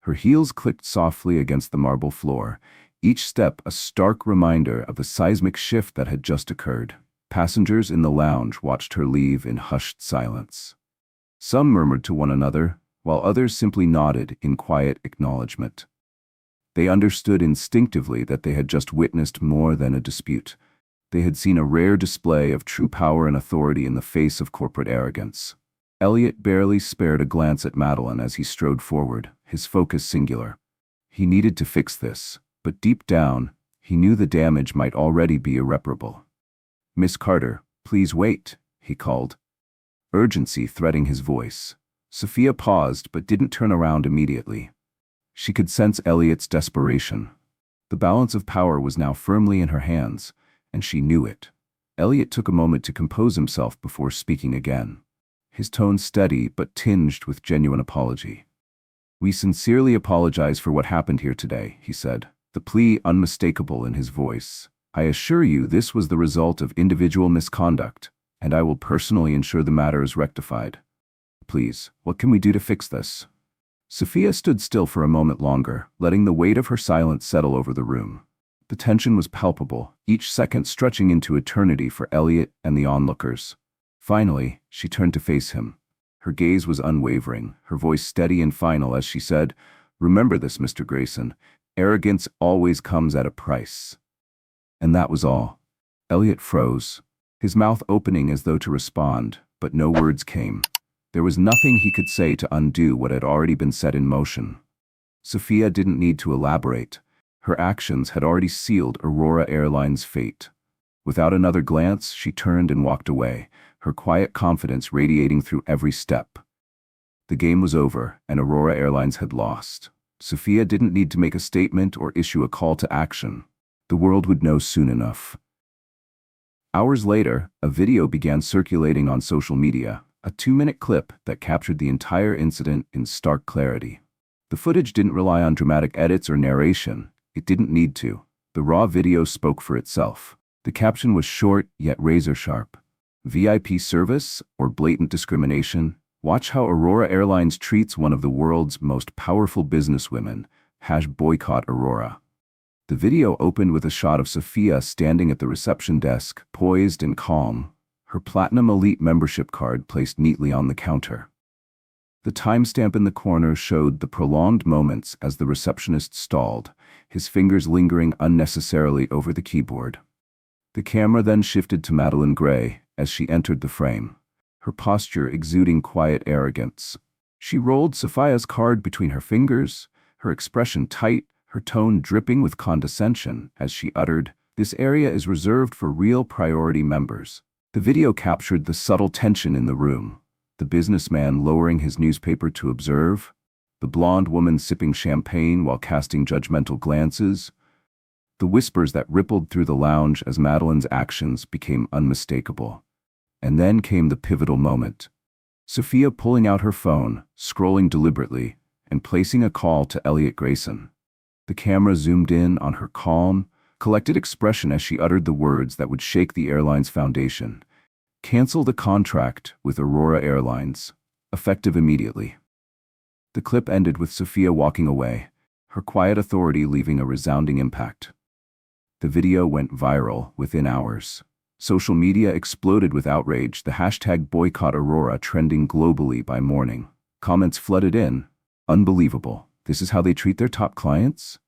Her heels clicked softly against the marble floor, each step a stark reminder of the seismic shift that had just occurred. Passengers in the lounge watched her leave in hushed silence. Some murmured to one another, while others simply nodded in quiet acknowledgement. They understood instinctively that they had just witnessed more than a dispute. They had seen a rare display of true power and authority in the face of corporate arrogance. Elliot barely spared a glance at Madeline as he strode forward, his focus singular. He needed to fix this, but deep down, he knew the damage might already be irreparable. "Miss Carter, please wait," he called, urgency threading his voice. Sophia paused but didn't turn around immediately. She could sense Elliot's desperation. The balance of power was now firmly in her hands, and she knew it. Elliot took a moment to compose himself before speaking again. His tone steady but tinged with genuine apology. "We sincerely apologize for what happened here today," he said, the plea unmistakable in his voice. "I assure you this was the result of individual misconduct, and I will personally ensure the matter is rectified. Please, what can we do to fix this?" Sophia stood still for a moment longer, letting the weight of her silence settle over the room. The tension was palpable, each second stretching into eternity for Elliot and the onlookers. Finally, she turned to face him. Her gaze was unwavering, her voice steady and final as she said, "Remember this, Mr. Grayson. Arrogance always comes at a price." And that was all. Elliot froze, his mouth opening as though to respond, but no words came. There was nothing he could say to undo what had already been set in motion. Sophia didn't need to elaborate. Her actions had already sealed Aurora Airlines' fate. Without another glance, she turned and walked away, her quiet confidence radiating through every step. The game was over, and Aurora Airlines had lost. Sophia didn't need to make a statement or issue a call to action. The world would know soon enough. Hours later, a video began circulating on social media, a 2-minute clip that captured the entire incident in stark clarity. The footage didn't rely on dramatic edits or narration. It didn't need to. The raw video spoke for itself. The caption was short yet razor-sharp. VIP service or blatant discrimination? Watch how Aurora Airlines treats one of the world's most powerful businesswomen. #boycott Aurora. The video opened with a shot of Sophia standing at the reception desk, poised and calm, her Platinum Elite membership card placed neatly on the counter. The timestamp in the corner showed the prolonged moments as the receptionist stalled, his fingers lingering unnecessarily over the keyboard. The camera then shifted to Madeline Gray as she entered the frame, her posture exuding quiet arrogance. She rolled Sophia's card between her fingers, her expression tight, her tone dripping with condescension as she uttered, "This area is reserved for real priority members." The video captured the subtle tension in the room. The businessman lowering his newspaper to observe, the blonde woman sipping champagne while casting judgmental glances, the whispers that rippled through the lounge as Madeline's actions became unmistakable. And then came the pivotal moment. Sophia pulling out her phone, scrolling deliberately, and placing a call to Elliot Grayson. The camera zoomed in on her calm, collected expression as she uttered the words that would shake the airline's foundation. "Cancel the contract with Aurora Airlines, effective immediately." The clip ended with Sophia walking away, her quiet authority leaving a resounding impact. The video went viral within hours. Social media exploded with outrage, the #BoycottAurora trending globally by morning. Comments flooded in. "Unbelievable. This is how they treat their top clients?"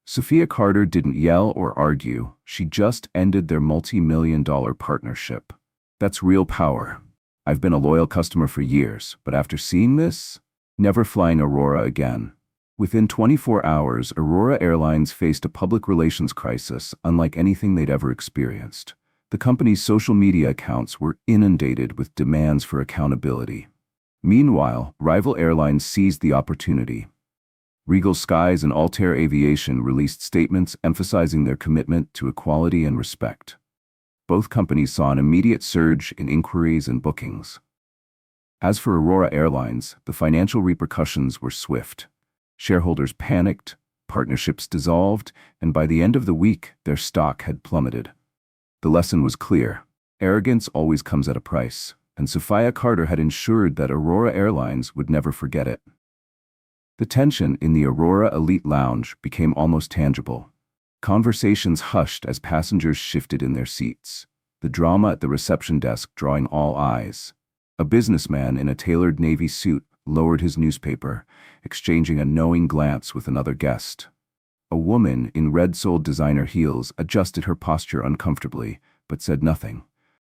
Sophia Carter didn't yell or argue. She just ended their multi-million-dollar partnership. That's real power. I've been a loyal customer for years, but after seeing this, never flying Aurora again. Within 24 hours, Aurora Airlines faced a public relations crisis unlike anything they'd ever experienced. The company's social media accounts were inundated with demands for accountability. Meanwhile, rival airlines seized the opportunity. Regal Skies and Altair Aviation released statements emphasizing their commitment to equality and respect. Both companies saw an immediate surge in inquiries and bookings. As for Aurora Airlines, the financial repercussions were swift. Shareholders panicked, partnerships dissolved, and by the end of the week, their stock had plummeted. The lesson was clear. Arrogance always comes at a price, and Sophia Carter had ensured that Aurora Airlines would never forget it. The tension in the Aurora Elite Lounge became almost tangible. Conversations hushed as passengers shifted in their seats, the drama at the reception desk drawing all eyes. A businessman in a tailored navy suit lowered his newspaper, exchanging a knowing glance with another guest. A woman in red-soled designer heels adjusted her posture uncomfortably, but said nothing,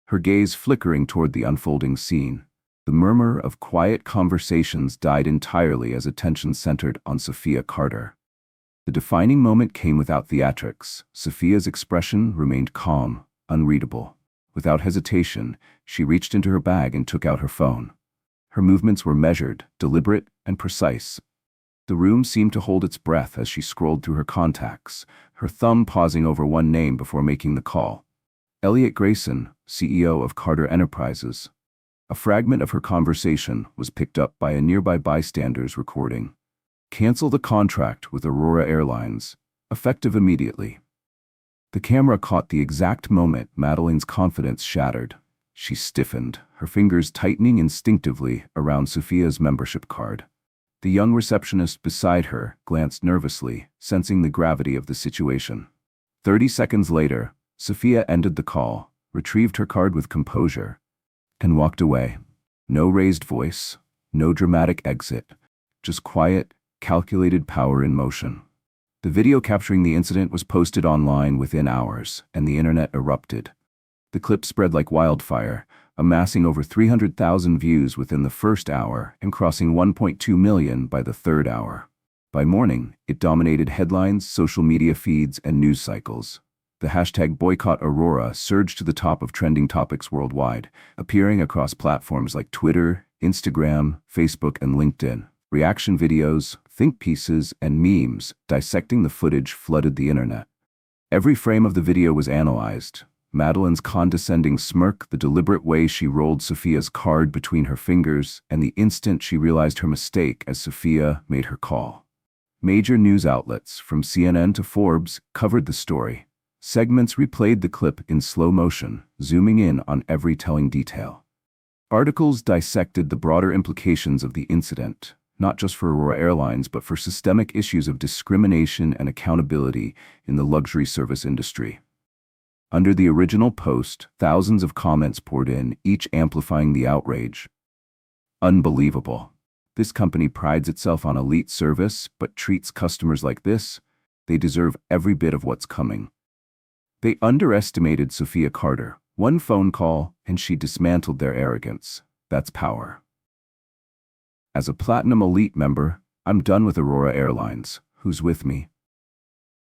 her gaze flickering toward the unfolding scene. The murmur of quiet conversations died entirely as attention centered on Sophia Carter. The defining moment came without theatrics. Sophia's expression remained calm, unreadable. Without hesitation, she reached into her bag and took out her phone. Her movements were measured, deliberate, and precise. The room seemed to hold its breath as she scrolled through her contacts, her thumb pausing over one name before making the call. Elliot Grayson, CEO of Carter Enterprises. A fragment of her conversation was picked up by a nearby bystander's recording. "Cancel the contract with Aurora Airlines, effective immediately." The camera caught the exact moment Madeline's confidence shattered. She stiffened, her fingers tightening instinctively around Sophia's membership card. The young receptionist beside her glanced nervously, sensing the gravity of the situation. 30 seconds later, Sophia ended the call, retrieved her card with composure, and walked away. No raised voice, no dramatic exit, just quiet, calculated power in motion. The video capturing the incident was posted online within hours, and the internet erupted. The clip spread like wildfire, amassing over 300,000 views within the first hour and crossing 1.2 million by the third hour. By morning, it dominated headlines, social media feeds, and news cycles. the hashtag boycott Aurora surged to the top of trending topics worldwide, appearing across platforms like Twitter, Instagram, Facebook, and LinkedIn. Reaction videos, think pieces, and memes dissecting the footage flooded the internet. Every frame of the video was analyzed. Madeline's condescending smirk, the deliberate way she rolled Sophia's card between her fingers, and the instant she realized her mistake as Sophia made her call. Major news outlets, from CNN to Forbes, covered the story. Segments replayed the clip in slow motion, zooming in on every telling detail. Articles dissected the broader implications of the incident, not just for Aurora Airlines but for systemic issues of discrimination and accountability in the luxury service industry. Under the original post, thousands of comments poured in, each amplifying the outrage. Unbelievable. This company prides itself on elite service, but treats customers like this. They deserve every bit of what's coming. They underestimated Sophia Carter. One phone call, and she dismantled their arrogance. That's power. As a Platinum Elite member, I'm done with Aurora Airlines. Who's with me?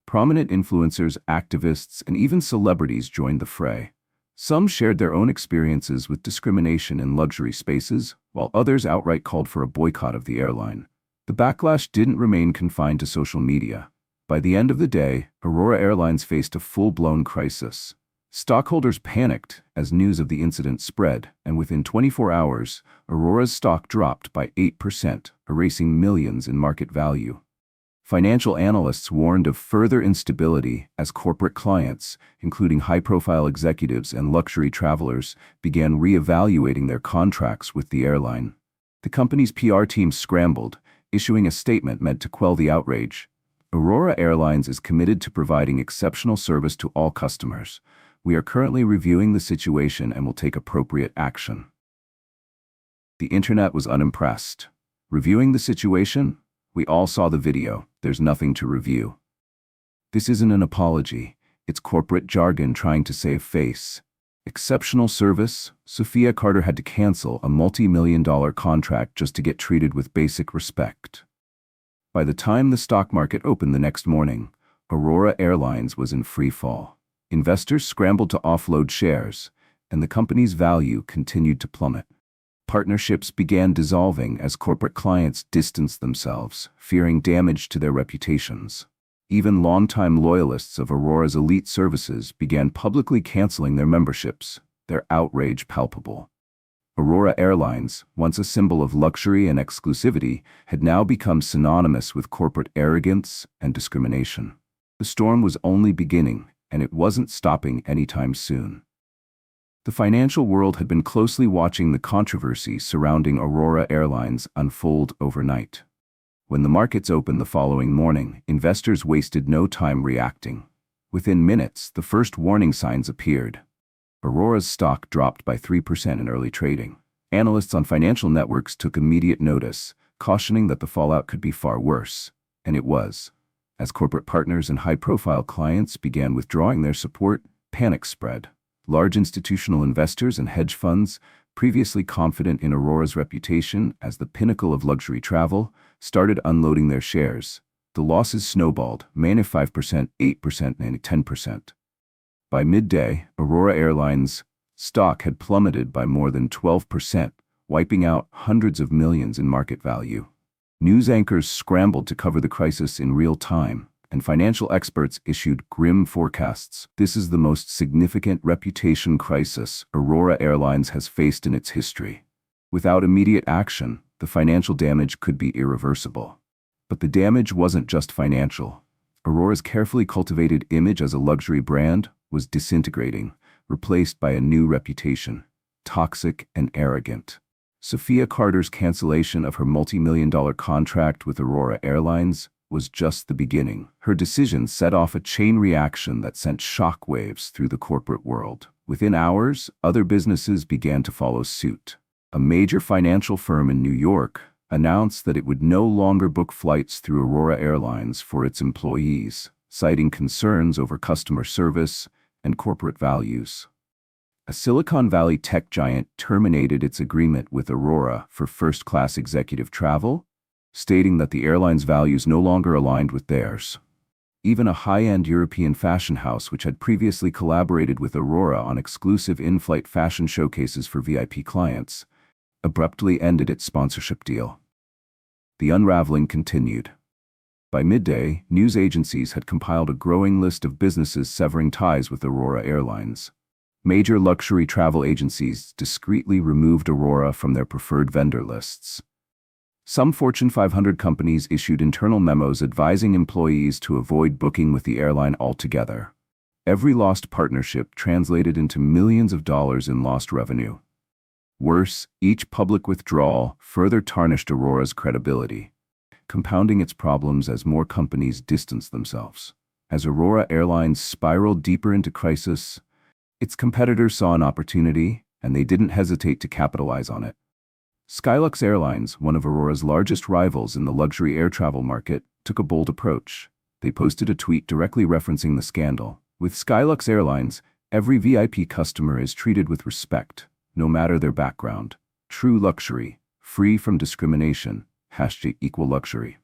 Prominent influencers, activists, and even celebrities joined the fray. Some shared their own experiences with discrimination in luxury spaces, while others outright called for a boycott of the airline. The backlash didn't remain confined to social media. By the end of the day, Aurora Airlines faced a full-blown crisis. Stockholders panicked as news of the incident spread, and within 24 hours, Aurora's stock dropped by 8%, erasing millions in market value. Financial analysts warned of further instability as corporate clients, including high-profile executives and luxury travelers, began re-evaluating their contracts with the airline. The company's PR team scrambled, issuing a statement meant to quell the outrage. Aurora Airlines is committed to providing exceptional service to all customers. We are currently reviewing the situation and will take appropriate action. The internet was unimpressed. Reviewing the situation? We all saw the video. There's nothing to review. This isn't an apology. It's corporate jargon trying to save face. Exceptional service? Sophia Carter had to cancel a multi-million-dollar contract just to get treated with basic respect. By the time the stock market opened the next morning, Aurora Airlines was in free fall. Investors scrambled to offload shares, and the company's value continued to plummet. Partnerships began dissolving as corporate clients distanced themselves, fearing damage to their reputations. Even longtime loyalists of Aurora's elite services began publicly canceling their memberships, their outrage palpable. Aurora Airlines, once a symbol of luxury and exclusivity, had now become synonymous with corporate arrogance and discrimination. The storm was only beginning, and it wasn't stopping anytime soon. The financial world had been closely watching the controversy surrounding Aurora Airlines unfold overnight. When the markets opened the following morning, investors wasted no time reacting. Within minutes, the first warning signs appeared. Aurora's stock dropped by 3% in early trading. Analysts on financial networks took immediate notice, cautioning that the fallout could be far worse. And it was. As corporate partners and high-profile clients began withdrawing their support, panic spread. Large institutional investors and hedge funds, previously confident in Aurora's reputation as the pinnacle of luxury travel, started unloading their shares. The losses snowballed, many 5%, 8%, and 10%. By midday, Aurora Airlines' stock had plummeted by more than 12%, wiping out hundreds of millions in market value. News anchors scrambled to cover the crisis in real time, and financial experts issued grim forecasts. This is the most significant reputation crisis Aurora Airlines has faced in its history. Without immediate action, the financial damage could be irreversible. But the damage wasn't just financial. Aurora's carefully cultivated image as a luxury brand was disintegrating, replaced by a new reputation: toxic and arrogant. Sophia Carter's cancellation of her multi-million-dollar contract with Aurora Airlines was just the beginning. Her decision set off a chain reaction that sent shockwaves through the corporate world. Within hours, other businesses began to follow suit. A major financial firm in New York announced that it would no longer book flights through Aurora Airlines for its employees, citing concerns over customer service and corporate values. A Silicon Valley tech giant terminated its agreement with Aurora for first-class executive travel, stating that the airline's values no longer aligned with theirs. Even a high-end European fashion house which had previously collaborated with Aurora on exclusive in-flight fashion showcases for VIP clients, abruptly ended its sponsorship deal. The unraveling continued. By midday, news agencies had compiled a growing list of businesses severing ties with Aurora Airlines. Major luxury travel agencies discreetly removed Aurora from their preferred vendor lists. Some Fortune 500 companies issued internal memos advising employees to avoid booking with the airline altogether. Every lost partnership translated into millions of dollars in lost revenue. Worse, each public withdrawal further tarnished Aurora's credibility, compounding its problems as more companies distanced themselves. As Aurora Airlines spiraled deeper into crisis, its competitors saw an opportunity, and they didn't hesitate to capitalize on it. Skylux Airlines, one of Aurora's largest rivals in the luxury air travel market, took a bold approach. They posted a tweet directly referencing the scandal. With Skylux Airlines, every VIP customer is treated with respect, no matter their background. True luxury, free from discrimination. #equalluxury.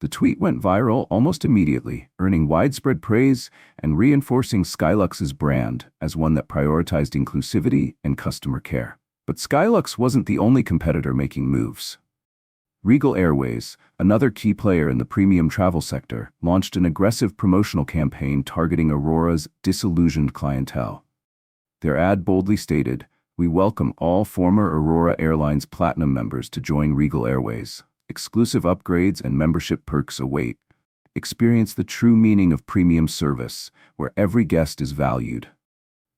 The tweet went viral almost immediately, earning widespread praise and reinforcing Skylux's brand as one that prioritized inclusivity and customer care. But Skylux wasn't the only competitor making moves. Regal Airways, another key player in the premium travel sector, launched an aggressive promotional campaign targeting Aurora's disillusioned clientele. Their ad boldly stated, "We welcome all former Aurora Airlines Platinum members to join Regal Airways. Exclusive upgrades and membership perks await. Experience the true meaning of premium service, where every guest is valued."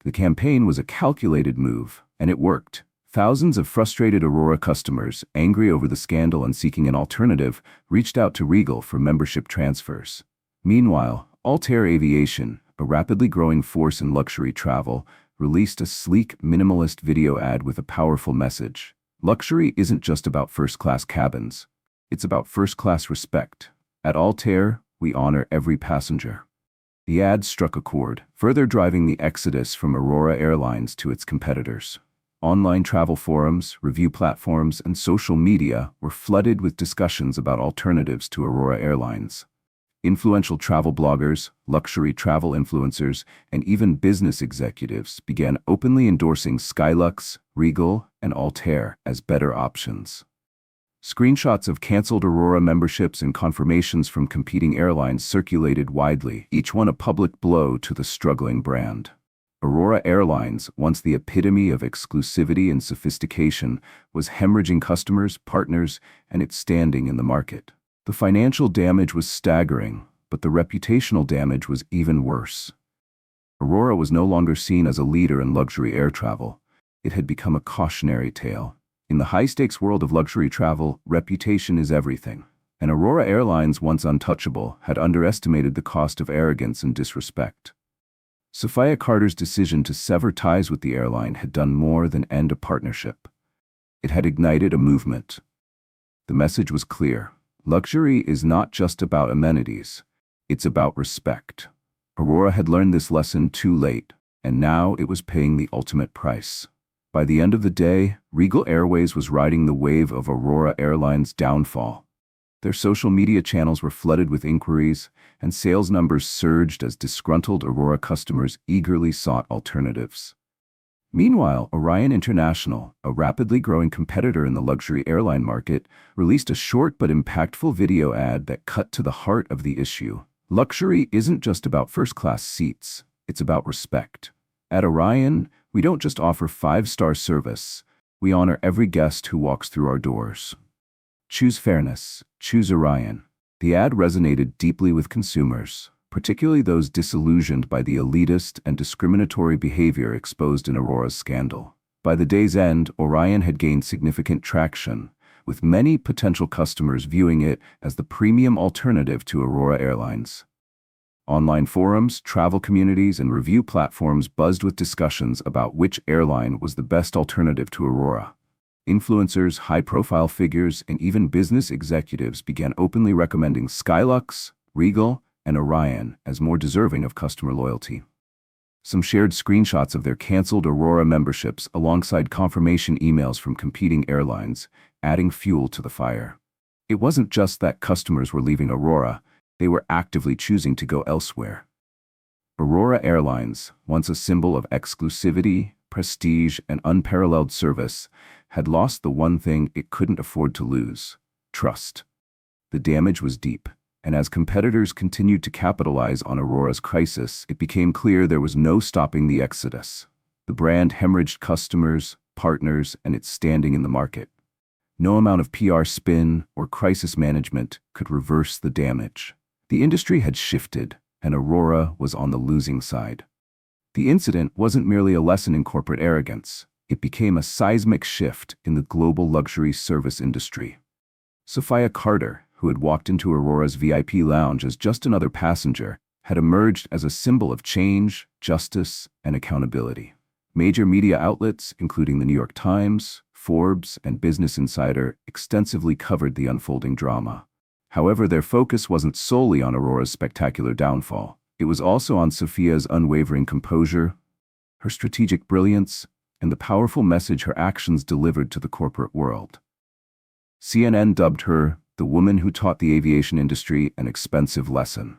The campaign was a calculated move, and it worked. Thousands of frustrated Aurora customers, angry over the scandal and seeking an alternative, reached out to Regal for membership transfers. Meanwhile, Altair Aviation, a rapidly growing force in luxury travel, released a sleek, minimalist video ad with a powerful message. Luxury isn't just about first-class cabins. It's about first-class respect. At Altair, we honor every passenger. The ad struck a chord, further driving the exodus from Aurora Airlines to its competitors. Online travel forums, review platforms, and social media were flooded with discussions about alternatives to Aurora Airlines. Influential travel bloggers, luxury travel influencers, and even business executives began openly endorsing Skylux, Regal, and Altair as better options. Screenshots of canceled Aurora memberships and confirmations from competing airlines circulated widely, each one a public blow to the struggling brand. Aurora Airlines, once the epitome of exclusivity and sophistication, was hemorrhaging customers, partners, and its standing in the market. The financial damage was staggering, but the reputational damage was even worse. Aurora was no longer seen as a leader in luxury air travel. It had become a cautionary tale. In the high-stakes world of luxury travel, reputation is everything. And Aurora Airlines, once untouchable, had underestimated the cost of arrogance and disrespect. Sophia Carter's decision to sever ties with the airline had done more than end a partnership. It had ignited a movement. The message was clear. Luxury is not just about amenities. It's about respect. Aurora had learned this lesson too late, and now it was paying the ultimate price. By the end of the day, Regal Airways was riding the wave of Aurora Airlines' downfall. Their social media channels were flooded with inquiries, and sales numbers surged as disgruntled Aurora customers eagerly sought alternatives. Meanwhile, Orion International, a rapidly growing competitor in the luxury airline market, released a short but impactful video ad that cut to the heart of the issue. Luxury isn't just about first-class seats, it's about respect. At Orion, we don't just offer 5-star service, we honor every guest who walks through our doors. Choose fairness, choose Orion. The ad resonated deeply with consumers, particularly those disillusioned by the elitist and discriminatory behavior exposed in Aurora's scandal. By the day's end, Orion had gained significant traction, with many potential customers viewing it as the premium alternative to Aurora Airlines. Online forums, travel communities, and review platforms buzzed with discussions about which airline was the best alternative to Aurora. Influencers, high-profile figures, and even business executives began openly recommending Skylux, Regal, and Orion as more deserving of customer loyalty. Some shared screenshots of their canceled Aurora memberships alongside confirmation emails from competing airlines, adding fuel to the fire. It wasn't just that customers were leaving Aurora, They were actively choosing to go elsewhere. Aurora Airlines, once a symbol of exclusivity, prestige, and unparalleled service, had lost the one thing it couldn't afford to lose: trust. The damage was deep, and as competitors continued to capitalize on Aurora's crisis, it became clear there was no stopping the exodus. The brand hemorrhaged customers, partners, and its standing in the market. No amount of PR spin or crisis management could reverse the damage. The industry had shifted, and Aurora was on the losing side. The incident wasn't merely a lesson in corporate arrogance. It became a seismic shift in the global luxury service industry. Sophia Carter, who had walked into Aurora's VIP lounge as just another passenger, had emerged as a symbol of change, justice, and accountability. Major media outlets, including the New York Times, Forbes, and Business Insider, extensively covered the unfolding drama. However, their focus wasn't solely on Aurora's spectacular downfall. It was also on Sophia's unwavering composure, her strategic brilliance, and the powerful message her actions delivered to the corporate world. CNN dubbed her the woman who taught the aviation industry an expensive lesson.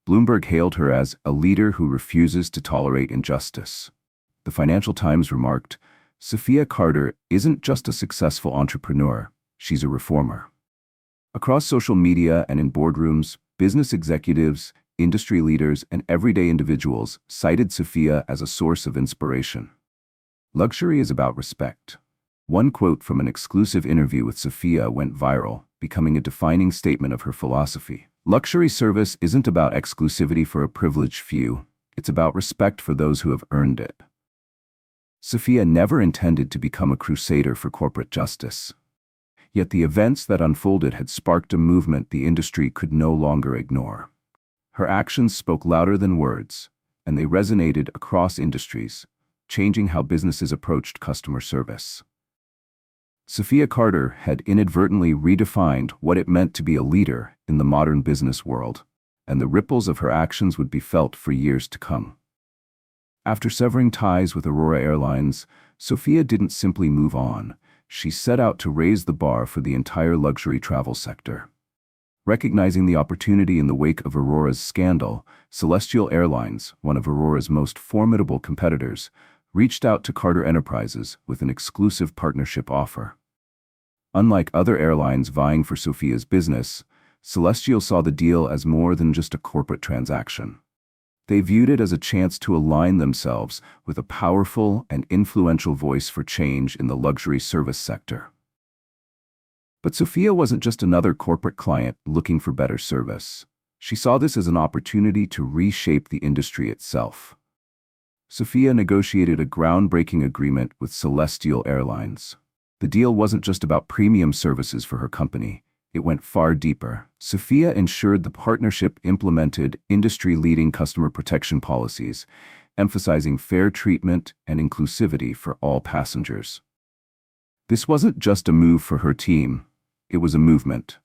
Bloomberg hailed her as a leader who refuses to tolerate injustice. The Financial Times remarked, "Sophia Carter isn't just a successful entrepreneur, she's a reformer." Across social media and in boardrooms, business executives, industry leaders, and everyday individuals cited Sophia as a source of inspiration. Luxury is about respect. One quote from an exclusive interview with Sophia went viral, becoming a defining statement of her philosophy. Luxury service isn't about exclusivity for a privileged few, it's about respect for those who have earned it. Sophia never intended to become a crusader for corporate justice. Yet the events that unfolded had sparked a movement the industry could no longer ignore. Her actions spoke louder than words, and they resonated across industries, changing how businesses approached customer service. Sophia Carter had inadvertently redefined what it meant to be a leader in the modern business world, and the ripples of her actions would be felt for years to come. After severing ties with Aurora Airlines, Sophia didn't simply move on. She set out to raise the bar for the entire luxury travel sector. Recognizing the opportunity in the wake of Aurora's scandal, Celestial Airlines, one of Aurora's most formidable competitors, reached out to Carter Enterprises with an exclusive partnership offer. Unlike other airlines vying for Sophia's business, Celestial saw the deal as more than just a corporate transaction. They viewed it as a chance to align themselves with a powerful and influential voice for change in the luxury service sector. But Sophia wasn't just another corporate client looking for better service. She saw this as an opportunity to reshape the industry itself. Sophia negotiated a groundbreaking agreement with Celestial Airlines. The deal wasn't just about premium services for her company. It went far deeper. Sophia ensured the partnership implemented industry-leading customer protection policies, emphasizing fair treatment and inclusivity for all passengers. This wasn't just a move for her team, it was a movement.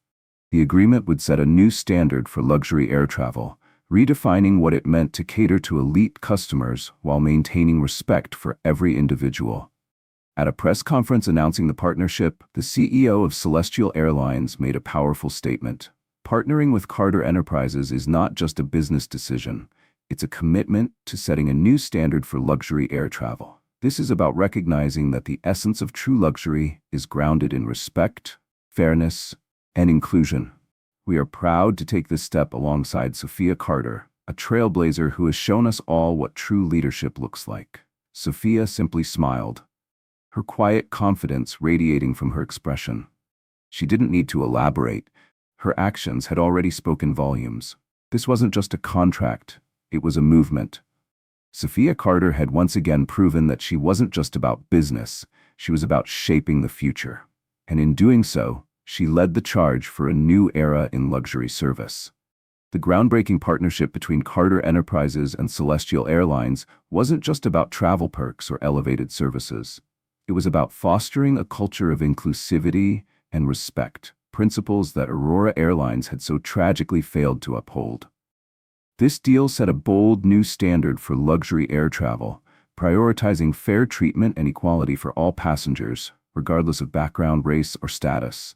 The agreement would set a new standard for luxury air travel, redefining what it meant to cater to elite customers while maintaining respect for every individual. At a press conference announcing the partnership, the CEO of Celestial Airlines made a powerful statement. Partnering with Carter Enterprises is not just a business decision, it's a commitment to setting a new standard for luxury air travel. This is about recognizing that the essence of true luxury is grounded in respect, fairness, and inclusion. We are proud to take this step alongside Sophia Carter, a trailblazer who has shown us all what true leadership looks like. Sophia simply smiled, her quiet confidence radiating from her expression. She didn't need to elaborate. Her actions had already spoken volumes. This wasn't just a contract, it was a movement. Sophia Carter had once again proven that she wasn't just about business, she was about shaping the future. And in doing so, she led the charge for a new era in luxury service. The groundbreaking partnership between Carter Enterprises and Celestial Airlines wasn't just about travel perks or elevated services. It was about fostering a culture of inclusivity and respect, principles that Aurora Airlines had so tragically failed to uphold. This deal set a bold new standard for luxury air travel, prioritizing fair treatment and equality for all passengers, regardless of background, race, or status.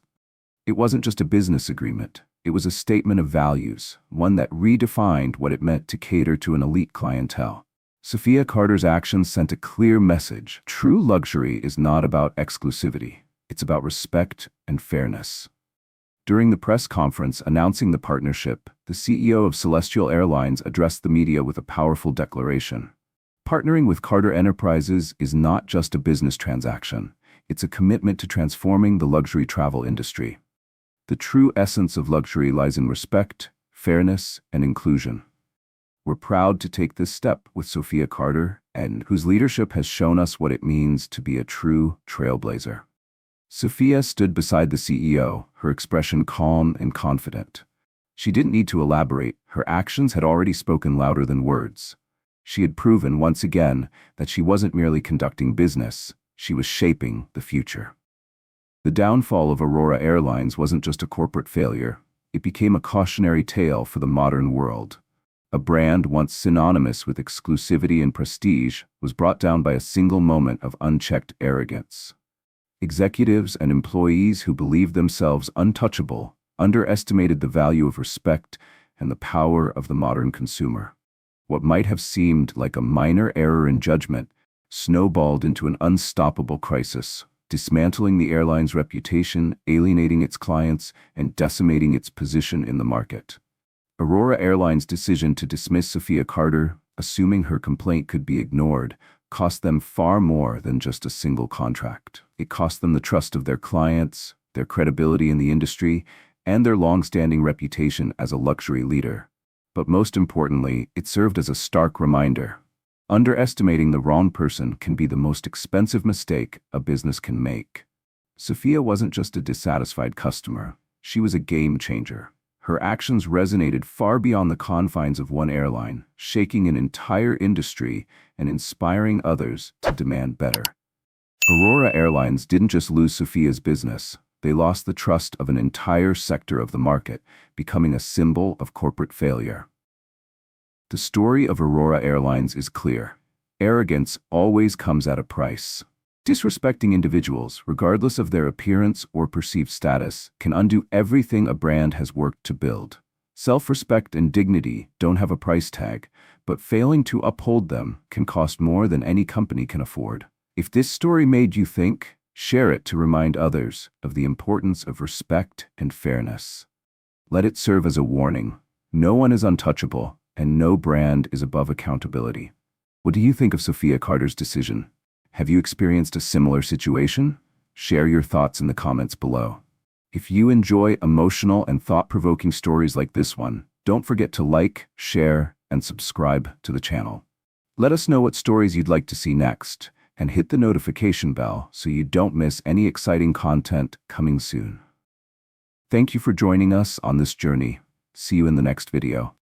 It wasn't just a business agreement, It was a statement of values, one that redefined what it meant to cater to an elite clientele. Sophia Carter's actions sent a clear message. True luxury is not about exclusivity. It's about respect and fairness. During the press conference announcing the partnership, the CEO of Celestial Airlines addressed the media with a powerful declaration. Partnering with Carter Enterprises is not just a business transaction. It's a commitment to transforming the luxury travel industry. The true essence of luxury lies in respect, fairness, and inclusion. We're proud to take this step with Sophia Carter, and whose leadership has shown us what it means to be a true trailblazer. Sophia stood beside the CEO, her expression calm and confident. She didn't need to elaborate. Her actions had already spoken louder than words. She had proven once again that she wasn't merely conducting business, she was shaping the future. The downfall of Aurora Airlines wasn't just a corporate failure, it became a cautionary tale for the modern world. A brand once synonymous with exclusivity and prestige was brought down by a single moment of unchecked arrogance. Executives and employees who believed themselves untouchable underestimated the value of respect and the power of the modern consumer. What might have seemed like a minor error in judgment snowballed into an unstoppable crisis, dismantling the airline's reputation, alienating its clients, and decimating its position in the market. Aurora Airlines' decision to dismiss Sophia Carter, assuming her complaint could be ignored, cost them far more than just a single contract. It cost them the trust of their clients, their credibility in the industry, and their long-standing reputation as a luxury leader. But most importantly, it served as a stark reminder. Underestimating the wrong person can be the most expensive mistake a business can make. Sophia wasn't just a dissatisfied customer, she was a game changer. Her actions resonated far beyond the confines of one airline, shaking an entire industry and inspiring others to demand better. Aurora Airlines didn't just lose Sophia's business, they lost the trust of an entire sector of the market, becoming a symbol of corporate failure. The story of Aurora Airlines is clear. Arrogance always comes at a price. Disrespecting individuals, regardless of their appearance or perceived status, can undo everything a brand has worked to build. Self-respect and dignity don't have a price tag, but failing to uphold them can cost more than any company can afford. If this story made you think, share it to remind others of the importance of respect and fairness. Let it serve as a warning. No one is untouchable, and no brand is above accountability. What do you think of Sophia Carter's decision? Have you experienced a similar situation? Share your thoughts in the comments below. If you enjoy emotional and thought-provoking stories like this one, don't forget to like, share, and subscribe to the channel. Let us know what stories you'd like to see next, and hit the notification bell so you don't miss any exciting content coming soon. Thank you for joining us on this journey. See you in the next video.